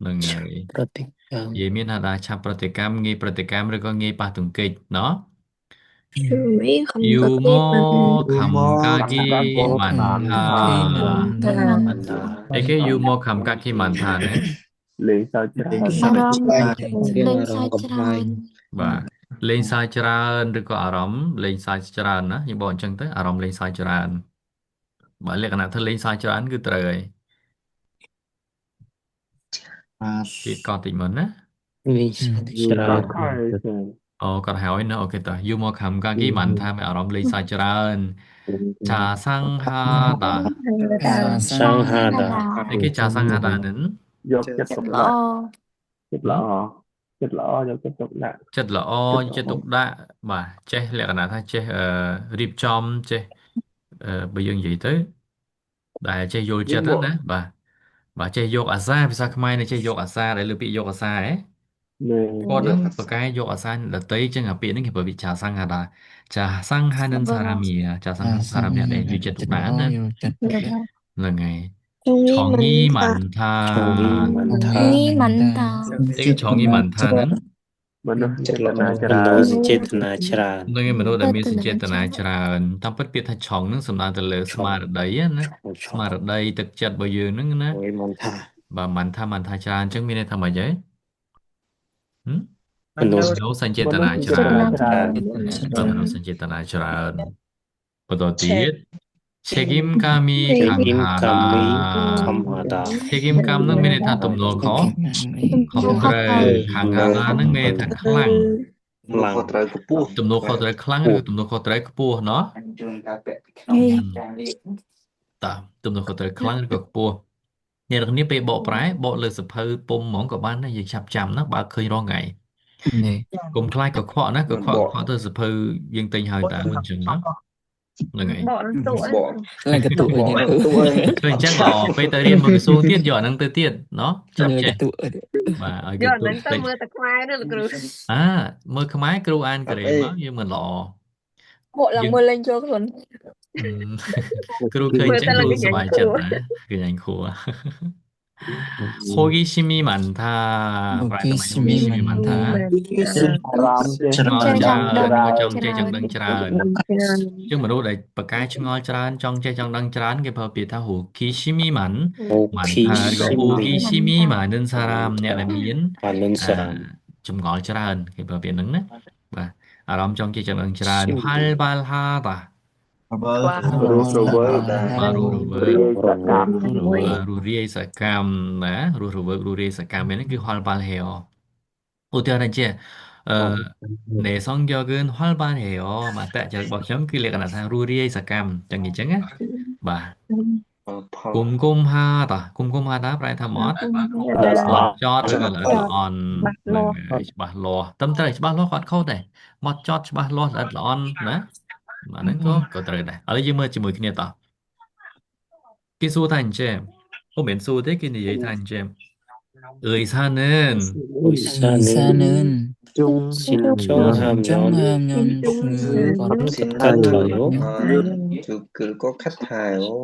ហ្នឹងហើយ ប្រតិកម្ម 예민하다 ឆាប់ប្រតិកម្មងាយប្រតិកម្មឬក៏ងាយប៉ះទង្គិចណោះ 유머 유머 감각이 많다 អីគេ 유머 감각이 많다 ណា លេងសើចច្រើន រៀនអារម្មណ៍កំប្លែង បាទលេងសើចច្រើនឬក៏អារម្មណ៍លេងសើចច្រើនណាយើងบอกអញ្ចឹងទៅអារម្មណ៍លេងសើចច្រើនបាទលក្ខណៈថាលេងសើចច្រើនគឺត្រូវហើយគេកត់តិចមុនណា វិញច្រើន អូគាត់ហើយណាអូខេតោះ 유머 감각이 많다 មានអារម្មណ៍លេងសើចច្រើន 자상하다 សាងហាដា អីគេ 자상하다 នឹង យកចិត្តទុកដាក់ចិត្តល្អចិត្តល្អយកចិត្តទុកដាក់ ចិត្តល្អចិត្តទុកដាក់បាទចេះលក្ខណៈថាចេះរៀបចំចេះបើយើងនិយាយទៅដែលចេះយល់ចិត្តណាបាទចេះយកអាសាភាសាខ្មែរនេះចេះយកអាសាដែលលើពាក្យយកអាសាហ៎ ណែ គាត់នឹងបកកែយកអាសាដតីចឹងអាពាក្យហ្នឹងគេប្រើវិចាសង្ហាដាចាសង្ហានឹងសារមីចាសង្ហាសារមីដែលយកចិត្តទុកដាក់ណា យកចិត្តទុកដាក់ ហ្នឹងហើយឆងីម៉ាន់ថា ជុំមិនថា អីគេឆងីម៉ាន់ថាហ្នឹង មនុស្សចេតនាច ម រា នោ ន ចេតនាច្រើន ហ្នឹងឯងមនុស្សដែលមានសេចក្ដីច្រើនតាមពិតពាក្យថាឆងហ្នឹងសំដៅទៅលើស្មារតីណាស្មារតីទឹកចិត្តរបស់យើងហ្នឹងណា អូយមកថា បាទម៉ាន់ថាច្រើនអញ្ចឹងមានន័យថាម៉េចហ៎ Menurut មនុស្សសញ្ចេត មនុ នា ស្ស ច្រើ ចេតនា ន ច្រើន បាទមនុស្សសញ្ចេតនាច្រើនបន្តទៀតឆេគីមកាមីខាង Chekim ហាដា kami kamhada ឆេគីមកាមនឹងមានន័យថាទំនួលខុសខុសត្រូវខាងហាដានឹងមានន័យថាខ្លាំង lang ទំនួលខុសត្រូវខ្លាំងឬក៏ទំនួលខុសត្រូវខ្ពស់เนาะតើទំនួលខុសត្រូវខ្លាំងឬក៏ខ្ពស់អ្នកនរគ្នាពេលបកប្រែបកលើសភៅពុំហ្មងក៏បានដែរយើងចាប់ចាំណាបើឃើញរងថ្ងៃកុំខ្លាចកខ្វក់ណាកខ្វក់ទៅសភៅយើងទិញហើយតើមិនអញ្ចឹងណាហ្នឹងហើយ Bọn nó tụi ấy. Lại cái tụi này. ឃើញអញ្ចឹងល្អពេលទៅរៀនមួយក្រសួងទៀតយកអាហ្នឹងទៅទៀតเนาะចាប់ Lại ចេះ cái tụi. បាទឲ្យគេ Giờ ទូ đánh តិច tao mưa tao khoai đó là cứ មើលខ្មែរគ្រូអានក្រេមកយើងមិនល្អ bộ là Nhưng- mưa lên cho luôn គ្រូឃើញអញ្ចឹង មើលទៅ គ្រូ ឡើង សប្បាយចិត្តណាឃើញអញគ្រូ ហូគីស៊ីមីម៉ាន់ថាប្រែទៅមកហូគីស៊ីមីម៉ាន់ថា ឆ្ងល់ច្រើនក៏ចង់ចេះចង់ដឹងច្រើនជាងមនុស្សដែលបកកាយឆ្ងល់ច្រើនចង់ចេះចង់ដឹងច្រើនគេប្រើពាក្យថាហូគីស៊ីមីម៉ាន់ម៉ាន់ថាឬក៏ហូគីស៊ីមីម៉ានិនសារ៉ាមអ្នកដែលមាន panen seram ចម្ងល់ច្រើនគេប្រើពាក្យហ្នឹងណាបាទអារម្មណ៍ចង់ចេះចង់ដឹងច្រើនហាល់បាល់ហាតា រស់រវើក បាទរស់រវើក ព្រាយសកម្ម រស់រាយសកម្មណារស់រវើករស់រាយសកម្មនេះគឺហល់បាល់ហេឧទាហរណ៍ដូចជានៃសង្យកឿនហល់បាល់ហេមកតែចរិតរបស់ខ្ញុំគឺលក្ខណៈថារស់រាយសកម្មចឹងអញ្ចឹងណាបាទគុំគុំហាតាគុំគុំហាតាប្រែថាម៉ត់ចត់ឬក៏ល្អិតល្អន់ហ្នឹងហើយច្បាស់លាស់ត្រឹមត្រូវច្បាស់លាស់គាត់ខុសដែរម៉ត់ចត់ច្បាស់លាស់ល្អិតល្អន់ណាបាទហ្នឹងក៏ត្រូវដែរឥឡូវយើងមើលជាមួយគ្នាតោះគេសួរថាអញ្ចឹងមិនមែនសួរទេគេនិយាយថាអញ្ចឹងអើយសានិន Isanen ជុំ sin chong ham Trong nyon hàm nhon Xin cắt thưa thở cứ có khách hài ô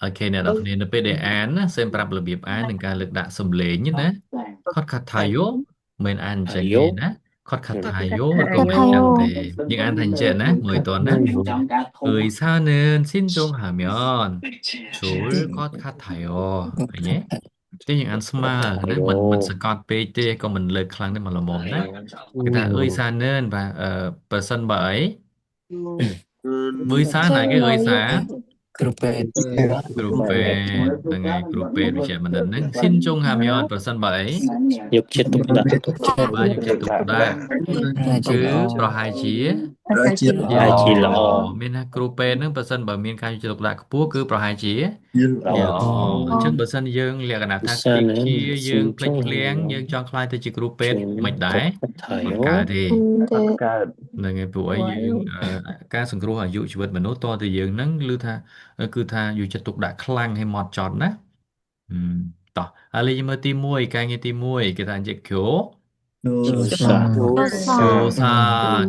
អូខេអ្នកនរគ្នានៅពេលដែលអានណាសេមប្រាប់របៀបអាននិងការលើកដាក់សំឡេងណាខត់ខាត់ថាយោមិនអានអញ្ចឹងទេណាខត់ខាត់ថាយោក៏មិនអញ្ចឹងទេយើងអានថាអញ្ចឹងណាមួយតនណាអើយសានិនស៊ីនចុងហាមយ៉នជួលខត់ខាត់ថាយោឃើញទេតែយើងអានស្មើណាមិនសកត់ពេកទេក៏មិនលើកខ្លាំងទេមកល្មមណាគេថាអើយសានិនបាទបើសិនបើអីមើលសាណាគេអើយសា Grupet. គ្រូពេទ្យហ្នឹងហើយគ្រូពេទ្យវិជ្ជបណ្ឌិតហ្នឹងស៊ីនចុងហាមយ៉នប្រសិនបើអី យកចិត្តទុកដាក់ បាទយកចិត្តទុកដាក់គឺប្រហែលជា ប្រហែលជាល្អ មានថាគ្រូពេទ្យហ្នឹងប្រសិនបើមានការយកចិត្តទុកដាក់ខ្ពស់គឺប្រហែលជា ល្អ ល្អអញ្ចឹងបើសិនយើងលក្ខណៈថាខ្ជិលខ្ជាយើងភ្លេចភ្លាំងយើងចង់ខ្លាយទៅជាគ្រូពេទ្យមិនដែរ ថៃ មិន អូ កើតទេ កើត ហ្នឹងហើយព្រោះអីយើងការសង្គ្រោះអាយុជីវិតមនុស្សតទៅយើងហ្នឹងឮថាគឺថាយកចិត្តទុកដាក់ខ្លាំងឲ្យហ្មត់ចត់ណាតោះឥឡូវយើងមើលទី1ការងារទី1គេថាអញ្ចឹងគ្រូ សា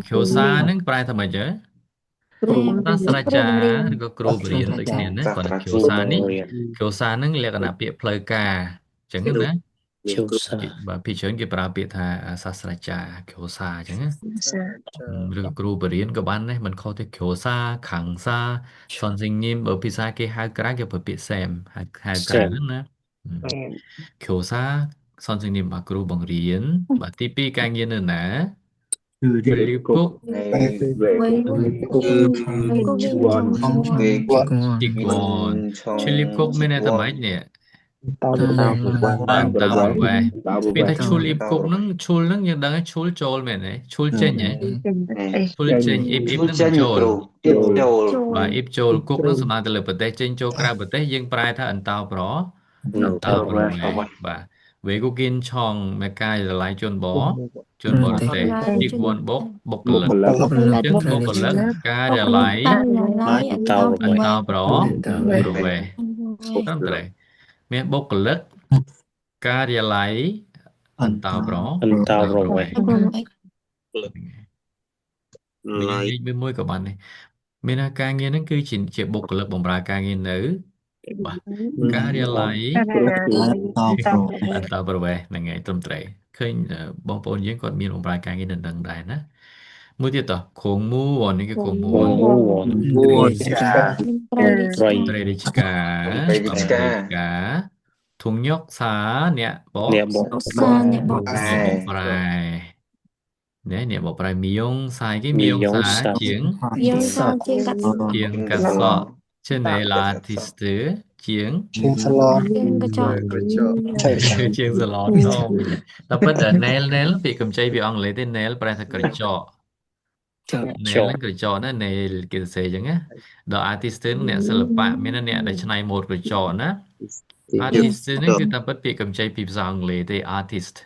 គ្រូសាហ្នឹងប្រែថាម៉េចទេសាស្ត្រាចារ្យឬក៏គ្រូបរិញ្ញាបត្រដូចគ្នាណាគាត់ថាគ្រូសានេះគ្រូសាហ្នឹងលក្ខណៈពាក្យផ្លូវការអញ្ចឹងណា ជូសា បាទពីច្រើនគេប្រើពាក្យថាសាស្ត្រាចារ្យគ្រូសាអញ្ចឹងណាឬក៏គ្រូបរិញ្ញាបត្រក៏បានដែរមិនខុសទេគ្រូសាខាងសាសនសិញញីមបើភាសាគេហៅក្រៅគេប្រើពាក្យសែមហៅក្រៅហ្នឹងណាគ្រូសាសនសិញញីមបាទគ្រូបង្រៀនបាទទី2ការងារនៅណាលីពុក về quốc ទីគួន trong ឈលីពុកមានន័យថាម៉េចនេះ តើតាម បានតាមប្រវែង តើ ពេលថាឈុលអ៊ីបគុកហ្នឹងឈុលហ្នឹងយើងដឹងថាឈុលចូលមែនទេឈុលចេញហ៎ឈុលចេញអ៊ីបហ្នឹងមិន chân ចូល pro tiếp đầu បាទអ៊ីបចូលគុកហ្នឹងសំដៅទៅលើប្រទេសចេញចូលក្រៅប្រទេសយើងប្រែថាអន្តោប្រវេសន៍បាទវេគូគិនឆងមកកាយល័យជន់បជន់បរទេសទីគួនបុកលិក ម្លឹក យើងបុកលិកកាយល័យ អន្តោ អន្តោប្រវេសន៍ត្រឹមត្រូវមានបុកលិកការិយាល័យអន្តោប្រ អន្តោប្រវេសន៍ មានមួយក៏បានដែរមានថាការងារហ្នឹងគឺជាបុគ្គលិកបម្រើការងារនៅបាទការិយាល័យអន្តរប្រវេសន៍ហ្នឹងហើយត្រឹមត្រូវឃើញបងប្អូនយើងគាត់មានបម្រើការងារនៅនឹងដែរណាមួយទៀតតោះខងមូនេះគឺខងមូ មួន ត្រី ត្រីរាជការ ត្រីរាជការ ការ ធុងញុកសាអ្នកបក អ្នកបក Saអ្នកបក អ្នកបកប្រែណែអ្នកបកប្រែមីយ៉ុងសាយគេមីយ៉ុង មីយ៉ុង សា សា ជាង យើងសាជាកាត់ ជាងកាសក់ជាណេឡាទីស្ទើជាង ជាងកញ្ចក់ ជាងសាឡនតវិញតែប៉ុន្តែ nail ពាក្យកម្ចីពីអង់គ្លេសទេ nail ប្រែថាក្រចក nail ហ្នឹងក្រចកណា nail គេសរសេរអញ្ចឹងណាដល់ artist ហ្នឹងអ្នកសិល្បៈមានអ្នកដែលច្នៃម៉ូដក្រចកណា artist ហ្នឹងគឺតាមពិតពាក្យកម្ចីពីភាសាអង់គ្លេសទេ artist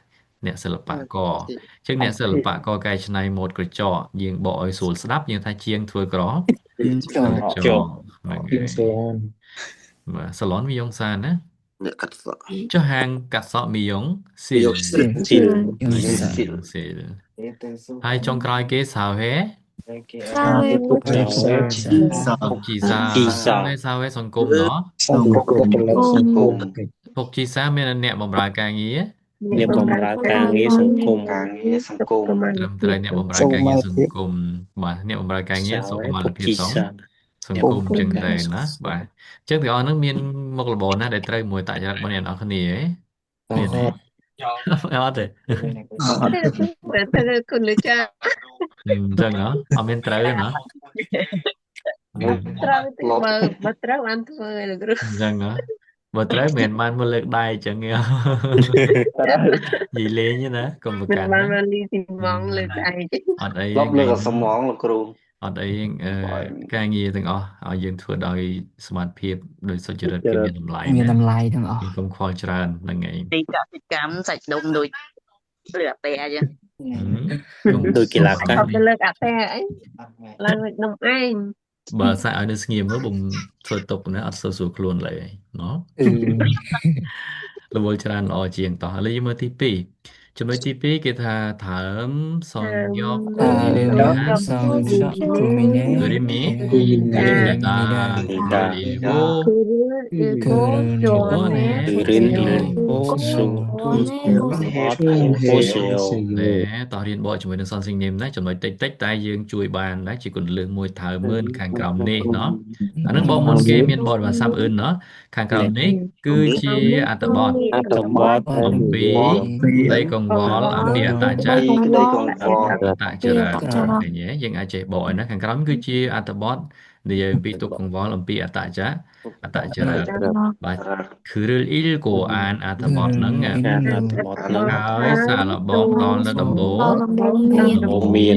អ្នកសិល្បករអញ្ចឹងអ្នកសិល្បករកែច្នៃម៉ូដក្រចកយើងបកឲ្យស្រួលស្ដាប់យើងថាជាងធ្វើក្រចកហ្នឹងហើយបាទសាឡនមីយ៉ុងសាណា អ្នកកាត់សក់ ចុះហាងកាត់សក់មីយ៉ុងស៊ីល ស៊ីល ស៊ីលហើយចុងក្រោយគេសាវហេ សាវេមុខ ចៅ ពុកជីសា ជីសា ហើយសាវហេសង្គមណោះ សង្គម ពុកជីសាមានអ្នកបម្រើការងារ អ្នកបម្រើការងារសង្គម ការងារសង្គម ត្រឹមត្រូវអ្នកបម្រើការងារសង្គមបាទអ្នកបម្រើការងារសុខុមាលភាពសង្គមចឹងតែណាបាទអញ្ចឹងទាំងអស់ហ្នឹងមានមុខរបរណាដែលត្រូវមួយតចរិតរបស់អ្នកនរគ្នាហ៎មានទេអត់ទេ ទៅគុណលើចា អញ្ចឹងហ៎អត់មានត្រូវទេណា ត្រូវទៅបើត្រូវបានធ្វើឯលោកគ្រូ អញ្ចឹងហ៎បើត្រូវមិនបានមកលើកដៃអញ្ចឹងទេនិយាយលេងទេណាកុំប្រ មិន កាន់ បាន ណា មកលីទីម៉ងលើស្អី អត់អី លប់លើកសំងលោកគ្រូ អត់អីការងារទាំងអស់ឲ្យយើងធ្វើដោយសមត្ថភាពដោយសុចរិតគឺមានតម្លៃ មានតម្លៃទាំងអស់ យើងកុំខ្វល់ច្រើនហ្នឹងឯង ទីកសិកម្មសាច់ដុំដូចឬអាតែអញ្ចឹង ដូចកីឡាករ អត់ទៅលើកអាតែអីឡើងដូចនំឯង បើសាក់ឲ្យនៅស្ងៀមទៅបំធ្វើទុកណាអត់សូវស្រួលខ្លួនឡើយណោះរវល់ច្រើនល្អជាងតោះឥឡូវយើងមើលទី2ចំណុចទី2គេថាថើមសនយក សំសក់គូមីនេ គូរីមី គូ គូ មី រី នេ មីតា តា អីវូ គឺគោជន់ ណែ រិនអូស៊ូអត់អូសៀល ណែតោះរៀនបកជាមួយនឹងសនសិញនេមណាចំណុចតិចតិចតែយើងជួយបានដែរជាគន្លឹះមួយថើមើលខាងក្រោមនេះណោះអានឹងបកមុនគេមានបទភាសាអឿនណោះខាងក្រោមនេះគឺជាអត្ថបទ អត្ថបទ អំពីដីកង្វល់អំពីអតចៈ ពីក្តីកង្វល់ អតចរិតឃើញទេយើងអាចចេះបកឲ្យណាខាងក្រោមគឺជាអត្ថបទនិយាយអំពីទុក្ខកង្វល់អំពីអតចៈអតចរិតបាទគឺរឿងអ៊ីលកូអានអត្ថបទហ្នឹង អានអត្ថបទហ្នឹង ហើយសាកល្បងដល់នៅដំបូង មាន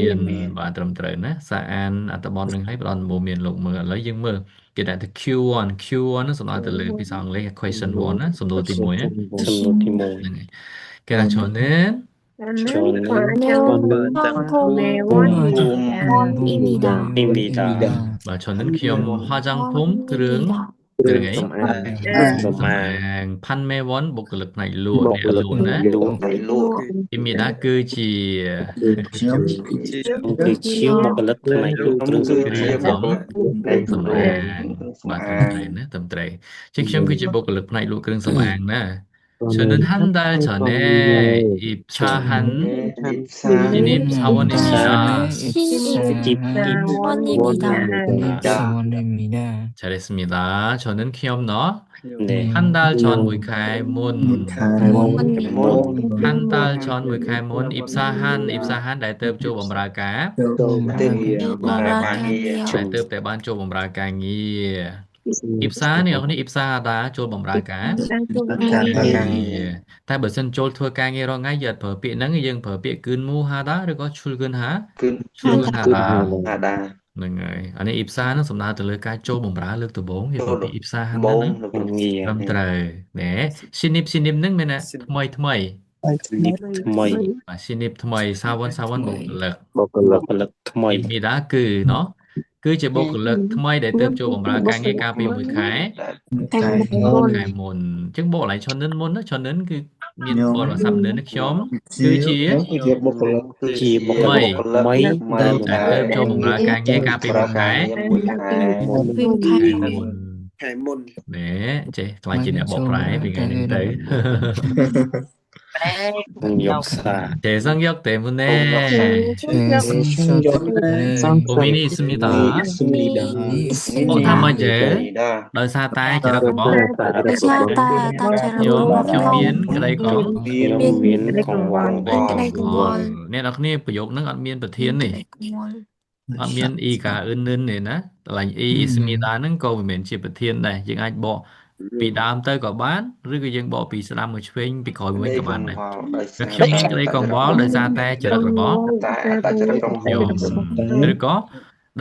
បាទត្រឹមត្រូវណាសាកអានអត្ថបទនឹងឲ្យផ្ដល់ដំបូងមានលោកមើលឥឡូវយើងមើលគេដាក់ទៅ Q1 ហ្នឹងសំដៅទៅលើភាសាអង់គ្លេស question 1ណាសំណួរទី1ណា សំណួរទី ហ្នឹងហើយគេថាឈរនេះ មេវ៉ាន់ អ៊ីមីដា 1 មីតា បាទឈរនេះខ្ញុំហៅចង់ភូមិគ្រឿងអី សំអាង ផាន់មេវ៉ាន់បុគ្គលិកផ្នែកលក់អ្នកលក់ណា លក់ ទៅលក់ អ៊ីមីដាគឺជា គឺជាបុគ្គលិកផ្នែកលក់គ្រឿងសង្ គ្ ហា រឿង រិម សំអាងបាទត្រឹមត្រូវណាត្រឹមត្រូវជាងខ្ញុំគឺជាបុគ្គលិកផ្នែកលក់គ្រឿងសំអាងណា 저는 한 달 전에 입사한 신입 사원입니다. ជីប 원입니다. 잘했습니다. 저는 키엄너 ណែ 한 달 전 무이카이문 한 달 전 무이카이문 입사한 đại tớp chỗ bóng ra cá ទៅបម្រើការងារ đại tớp tại ban chỗ bóng ra cá nghi 입사នេះអរនេះ 입사 តាចូលបម្រើការ តែបើសិនចូលធ្វើការងាររងថ្ងៃយើងអត់ប្រើពាក្យហ្នឹងយើងប្រើពាក្យគឿនមូហាតាឬក៏ឈុលគឿនហា គឺ ឈុលគឿនហាតា អាដា ហ្នឹងហើយអានេះ IPSA ហ្នឹងសំដៅទៅលើការចូលបម្រើលើកដំបូងគេប្រើពាក្យ IPSA ហ្នឹង បង ណា លោកគ្រូ ងារ ត្រឹមត្រូវណែ Sinip ហ្នឹងមានណាថ្មីថ្មី នេះថ្មី បាទ Sinip ថ្មីសាវនបុគ្គលិក បុគ្គលិកថ្មី មីដាគឺណោះគឺជាបុគ្គលិកថ្មីដែលទើបចូលបម្រើការងារកាលពី1ខែ ខែមុនអញ្ចឹងបកកន្លែងឈុននិនមុនណាឈុននិនគឺមានបទភាសានិនខ្ញុំគឺជា ជាបុគ្គលិកថ្មីដែល តែទើបចូលបម្រើការងារកាលពី1ខែ ខែមុន ណែចេះខ្លាចជាអ្នកបកប្រែពីថ្ងៃនេះទៅ Sang yok xa 재성역 때문에 최선서 때문에 고민이 있습니다. 고민이 있습니다. 못하면 đời xa tay chỉ được bỏ Tại sao ta chỉ được nhóm một nhóm không? miến cái đây có Nhóm miến còn vòng Cái đây cũng một. nên là cáiประโยคนึงอันเมียนประเทศนี่อันเมียนอีกาอื่นๆนี่นะหลังอีสมีตานึงก็เหมือนชีประเทศได้ยังអាចបកពីដើមទៅក៏បានឬក៏យើងបកពីស្ដាំមកឆ្វេងពីក្រោយមកវិញក៏បានដែរតែខ្ញុំមានក្តីកង្វល់ដោយសារតែចរិតរបស់ខ្ញុំឬក៏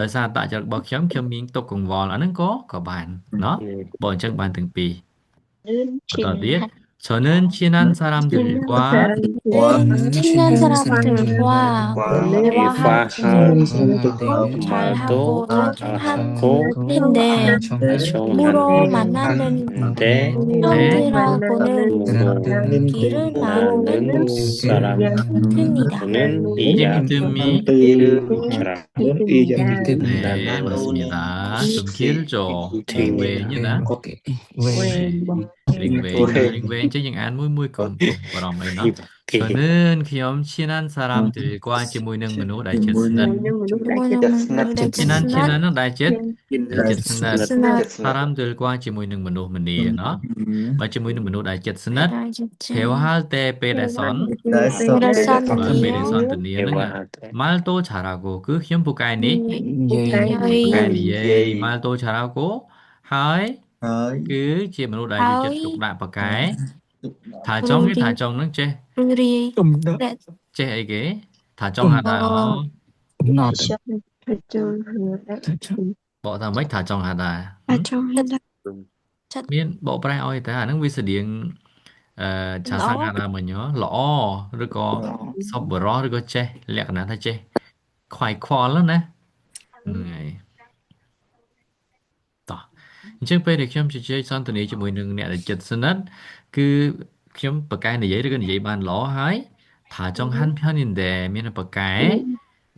ដោយសារតែចរិតរបស់ខ្ញុំមានទុកកង្វល់អាហ្នឹងក៏បានเนาะបើអញ្ចឹងបានទាំងពីរបន្តទៀត 저는 친한 사람들과 친한 사람들과 대화하고 잘하고 하고 하는데 무로 만나는 데 사람들하고는 길을 나누는 사람은 이름이 네, 맞습니다. 좀 길죠. 링웨이냐? 링웨이 chứ những án mũi cùng của nó này nó. 저는 귀염 친한 사람들과 지모이는 문호 다이쳤으나 친한은 다이쳤으나 사람들과 지모이는 문호 문이 nó và 지모이는 문호 다이쳤으나 대화할 때 베레선 베레선 뜻이는 말도 잘하고 그 hiếm cái này 말도 잘하고 hai cứ chỉ một đại chỉ trục đại và cái thả trong nó che ấy cái thả trong hạt đào bỏ ra mấy thả trong hạt đào miên bộ prai oi ta nó vi sử điện trà sang hạt đào mà nhớ lõ rồi có sop bờ ró rồi có che lẹt nè thay che khoai khoa lắm nè này chứ bây giờខ្ញុំជជែកសន្ទនាជាមួយនឹងអ្នកដែលចិត្តស្និទ្ធគឺខ្ញុំប្រកែនិយាយឬក៏និយាយបានល្អហើយថាចង់ហាន់편인데មានប្រកែ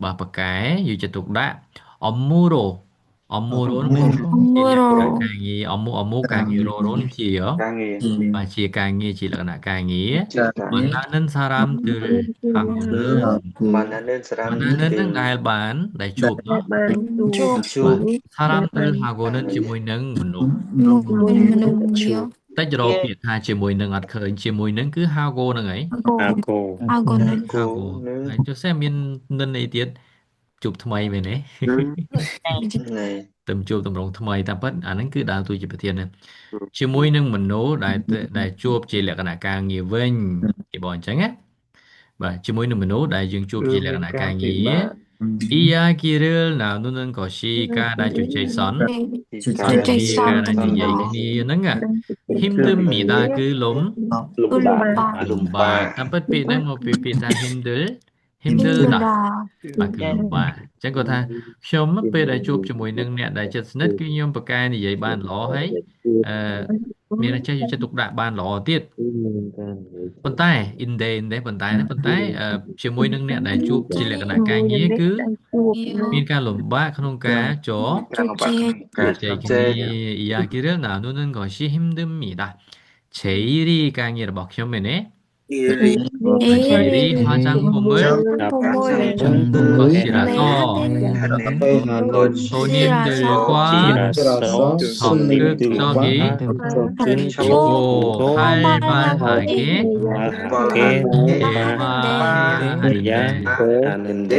បើប្រកែយកចិត្តទុកដាក់업무로នឹងការងារ업무ការងាររោនេះជាបាទជាការងារជាលក្ខណៈការងារ 만나는 사람들하고는នឹងដែលបានដែលជួប사람들하고는ជាមួយនឹងមនុស្សតែចរពាក្យថាជាមួយនឹងអត់ឃើញជាមួយនឹងគឺ hago ហ្នឹងហើយ hago ហើយចុះសេមាននិនអីទៀតជួបថ្មីមែនទេទៅជួបតម្រងថ្មីតែប៉ិតអាហ្នឹងគឺដើរតួជាប្រធានណាជាមួយនឹងមនុស្សដែលជួបជាលក្ខណៈការងារវិញគេบอกអញ្ចឹងណាបាទជាមួយនឹងមនុស្សដែលយើងជួបជាលក្ខណៈការងារ 이야기를 나누는 것이 까다 주제선 까다 얘기는 힘듭니다 lumba tempat pinang mau pipita 힘들다គឺលំបាកអញ្ចឹងគាត់ថាខ្ញុំពេលដែលជួបជាមួយនឹងអ្នកដែលចិត្តស្និទ្ធគឺខ្ញុំប្រកែនិយាយបានល្អហើយមានចេះយកចិត្តទុកដាក់បានល្អទៀតប៉ុន្តែប៉ុន្តែជាមួយនឹងអ្នកដែលជួបជាលក្ខណៈការងារគឺមានការលំបាកក្នុងការចរជែកគ្នា이야기를 나누는 것이 힘듭니다. 제일이ការងាររបស់ខ្ញុំមែនទេ제일이 화장품을 것이라서 손님들과 적극적이 그리고 활발하게 대화하는데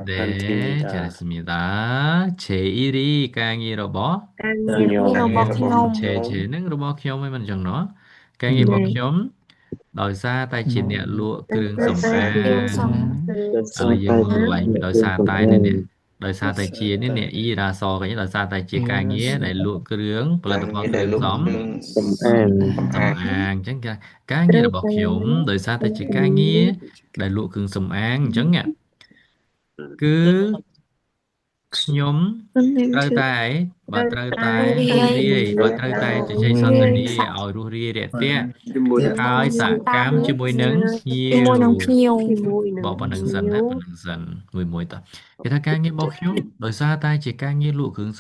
네, 잘했습니다. 제일이 강의로 뭐? 제는 로봇ខ្ញុំមិនចឹងណោះការងាររបស់ខ្ញុំដោយសារតែជាអ្នកលក់គ្រឿងសម្អាងហើយយើងមើលឡើងដោយសារតែនេះដោយសារតែជានេះអ្នកអ៊ីរ៉ាសក៏ដោយសារតែជាការងារដែលលក់គ្រឿងផលិតផលគ្រឿងសម្អាងអញ្ចឹងការងាររបស់ខ្ញុំដោយសារតែជាការងារដែលលក់គ្រឿងសម្អាងអញ្ចឹងគឺខ្ញុំត្រូវតែបើត្រូវតែជជែកសន្ទនាឲ្យរស់រាយរាក់ទាក់ហើយសកម្មជាមួយនឹងភ្ញៀវบอกប៉ុណ្្នឹងសិនណាប៉ុណ្្នឹងសិនមួយតគេថាការងាររបស់ខ្ញុំដោយសារតែជាការងារលក់គ្រឿង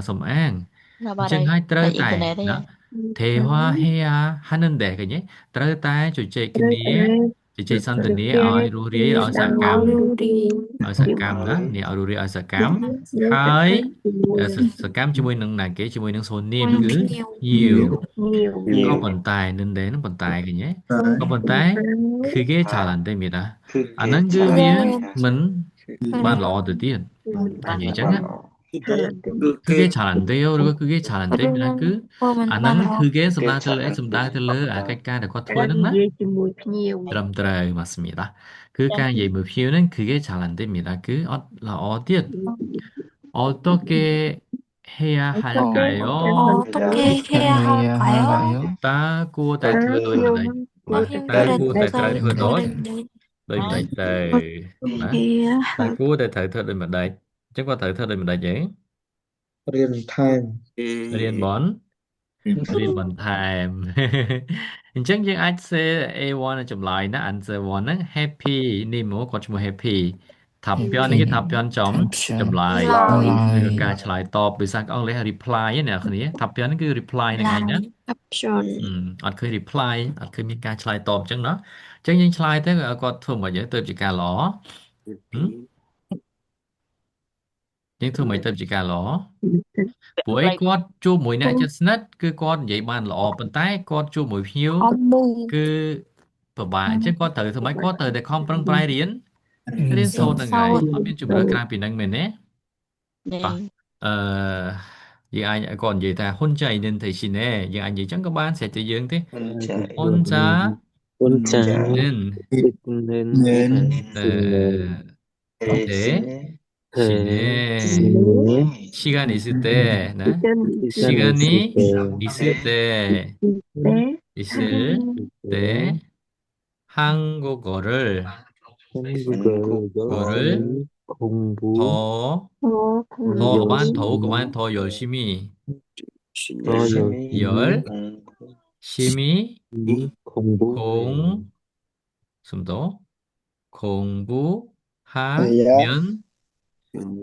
សម្អាងអញ្ចឹងហើយត្រូវតែណា thế hoa hea hanen đẻ cái nhé trời ta chủ chế cái nia chủ chế san từ nia ở rùi ở xã cam Aururi. ở xã cam đó nia ở rùi ở xã cam hai xã cam cho môi nâng này cái cho môi nâng số niêm Ôi cứ nhiều. nhiều có nhiều vận tải nên đấy nó vận tải cái nhé có vận tải khi cái trả lần đây mình đã anh cái đang cứ chả biết Keren. mình ban lọ từ tiền anh vậy chắc á 그게 잘 안 돼요. 그리고 그게 잘 안 되면 그 Mình 안 ban 하는 lọ. 그게 cái som다들 chả som다들 아까까지 거 Đang 토는 나 dêជាមួយភ្ញៀវ 드럼드라이 맞습니다. 그 가의 목표는 그게 잘 안 됩니다. 어디 어떻게 해야 할까요? 어떻게 해야 할까요? ta cô tại Tá thơ bên mình đây nhiều mà Hãy ta đặt cô tại thơ tay thơ thơ đó đành đến. đây mình đây đây đó Thì ta cô tại thơ thơ đây mình đây chứ qua thơ thơ đây mình đây chứ riêng bón riêng bón time chắc chứ anh sẽ A1 chụp lại nó anh sẽ want nó happy ni mua có chụp happy thập pion cái thập pion chấm chụp lại lại rồi cả lại tอบbị sang ông lấy reply ấy nèคนนี้thập pion nó cứ reply này ngay nhá lại caption អត់ឃើញ reply អត់ឃើញមានការឆ្លើយតបអញ្ចឹងណាអញ្ចឹងយើងឆ្លើយទៅគាត់ធ្វើមកយើងទៅជាការល្អយើងធ្វើមកទៅជាការល្អព្រោះអីគាត់ជួបមួយអ្នកជិតស្និទ្ធគឺគាត់និយាយបានល្អប៉ុន្តែគាត់ជួបមួយភ្ញៀវ ông bu គឺពិបាកអញ្ចឹងគាត់ត្រូវធ្វើម៉េចគាត់ត្រូវតែខំប្រឹងប្រែងរៀនសូត្រហ្នឹងហើយអត់មានជំរឿក្រៅពីហ្នឹងមែនទេបាទអឺយើងអាចគាត់និយាយថាហ៊ុនចៃនឹងទៅស៊ីណែយើងអាចនិយាយអញ្ចឹងក៏បានស្រេចតែយើងទេ con chả 혼자 혼자 는 있는 네, ê 네, xin 시내 시내 시간 있을 때, 네, 시간이 있을 때, 있을 때 한국어를 한국어를 공부 더, 더 열심히, 열심히 열심히 공부 좀더 공부하면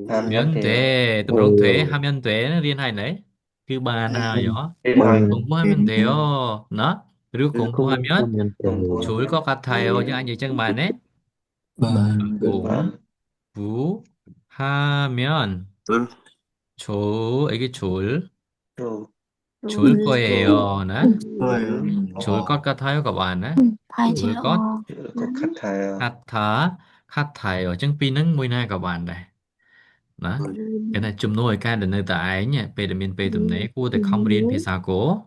하면 돼. 또 그런 돼. 하면 돼. liên hai đấy. 그 반하여 공부하면 돼요. 나 그리고 공부하면 좋을 것 같아요. nhưng anh gì chân bàn ấy. 공부하면 이게 좋을 거예요. 나 좋을 것 같아요. các bạn á. phải chỉ 좋을 là 것 có khát thà 같아요. chân pin nâng mùi này các bạn này. đó cái này chùm nồi ca đến nơi tại nhé về để miền về tầm này cô để không riêng phía xa cô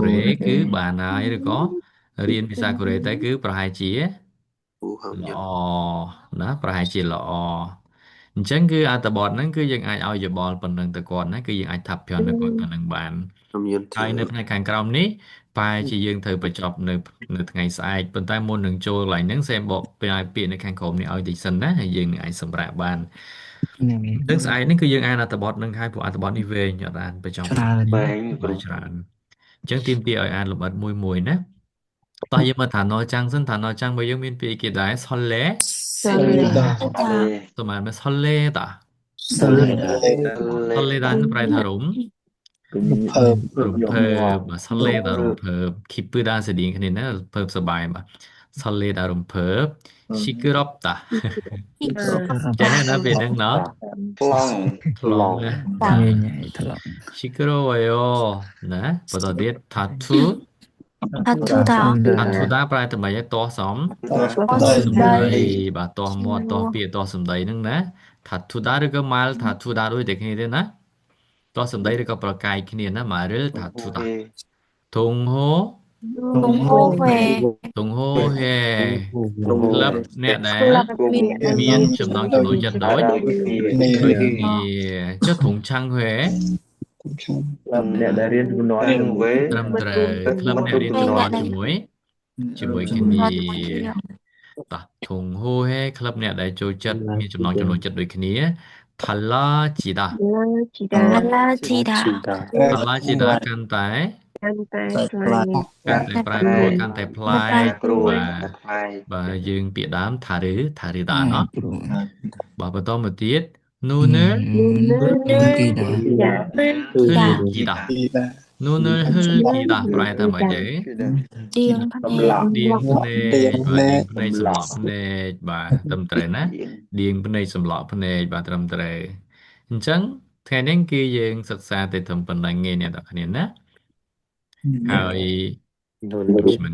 rể cứ bà này rồi có riêng phía xa cô rể tới cứ bà hai chị á lọ đó bà hai chị lọ chẳng cứ à tờ bọt nó cứยังaiเอาอย่าบอลปนนึงแต่ก่อนนะคือยังaiทับย้อนแต่ก่อนปนนึงบานហើយនៅផ្នែកខាងក្រោមនេះបែរជាយើងត្រូវបញ្ចប់នៅថ្ងៃស្អែកប៉ុន្តែមុននឹងចូលកន្លែងហ្នឹងសែមបកពេលពាក្យនៅខាងក្រោមនេះឲ្យតិចសិនណាហើយយើងនឹងអាចសម្រាប់បាននឹងស្អែកនេះគឺយើងអានអត្ថបទនឹងហើយព្រោះអត្ថបទនេះវែងអត់អានបញ្ចប់bánh បានច្រើនអញ្ចឹងទីមទីឲ្យអានលម្អិតមួយណាតោះយើងមកឋានអចាំងសិនឋានអចាំងរបស់យើងមានពាក្យគេដែរសឡេ lê ប្រហែលសឡេតាស lê ឡេតាប្រែថារំ រំភើបបាទសលេដរំភើបគីពឺដាស្តៀងគ្នាណាភើបសប្បាយបាទសលេដរំភើបស៊ីក្រប់តាចេះណាពេលហ្នឹងណោះ long ថ្លង់ណាស៊ីក្រវយោណាបន្តទៀតថាធូ Athuda ថាធូដាប្រែតែមិនឲ្យតោះសំសំដីបាទតោះមាត់តោះពាក្យតោះសំដីហ្នឹងណាថាធូដាឬក៏ម៉ាល់ថាធូដាដូចតែគ្នាទេណាតោះសំដីឬក៏ប្រកាយគ្នាណាម៉ារិលថាធូដា ធុងហូ ủng hộ về ទងហូហេក្លឹបអ្នកដែលមានចំណង់ចំណូលចិត្តដូចគ្នាចុះធុងឆាំងហេ làm mẹ đại riêng của nó riêng với ត្រឹមត្រូវក្លឹបអ្នករៀនចំណន់ជាមួយគ្នាតោះធុងហូហេក្លឹបអ្នកដែលចូលចិត្តមានចំណង់ចំណូលចិត្តដូចគ្នាថាឡាជីដា chỉ đã Alajida ថាឡាជីដាកាន់តែ ăn tay lại កាន់តែប្រែប្រួលកាន់តែប្លែក rồi បាទ hai បាទយើងពាក្យដើមថាឬដាណោះបាទបន្តមកទៀត 눈을 눈을 기다 흘기다. 흘기다. 눈을 흘기다.ប្រែថាម៉េចទេ điên កំឡោះ ដៀងភ្នែកបាទដៀងភ្នែក កំ សម្ ឡោះ លក់ភ្នែកបាទត្រឹមត្រូវណាដៀងភ្នែកសម្លក់ភ្នែកបាទត្រឹមត្រូវអញ្ចឹងថ្ងៃនេះគឺយើងសិក្សាទៅត្រឹមប៉ុណ្្នឹងឯងអ្នកនរគ្នាណាហើយ 눈 잠시만요.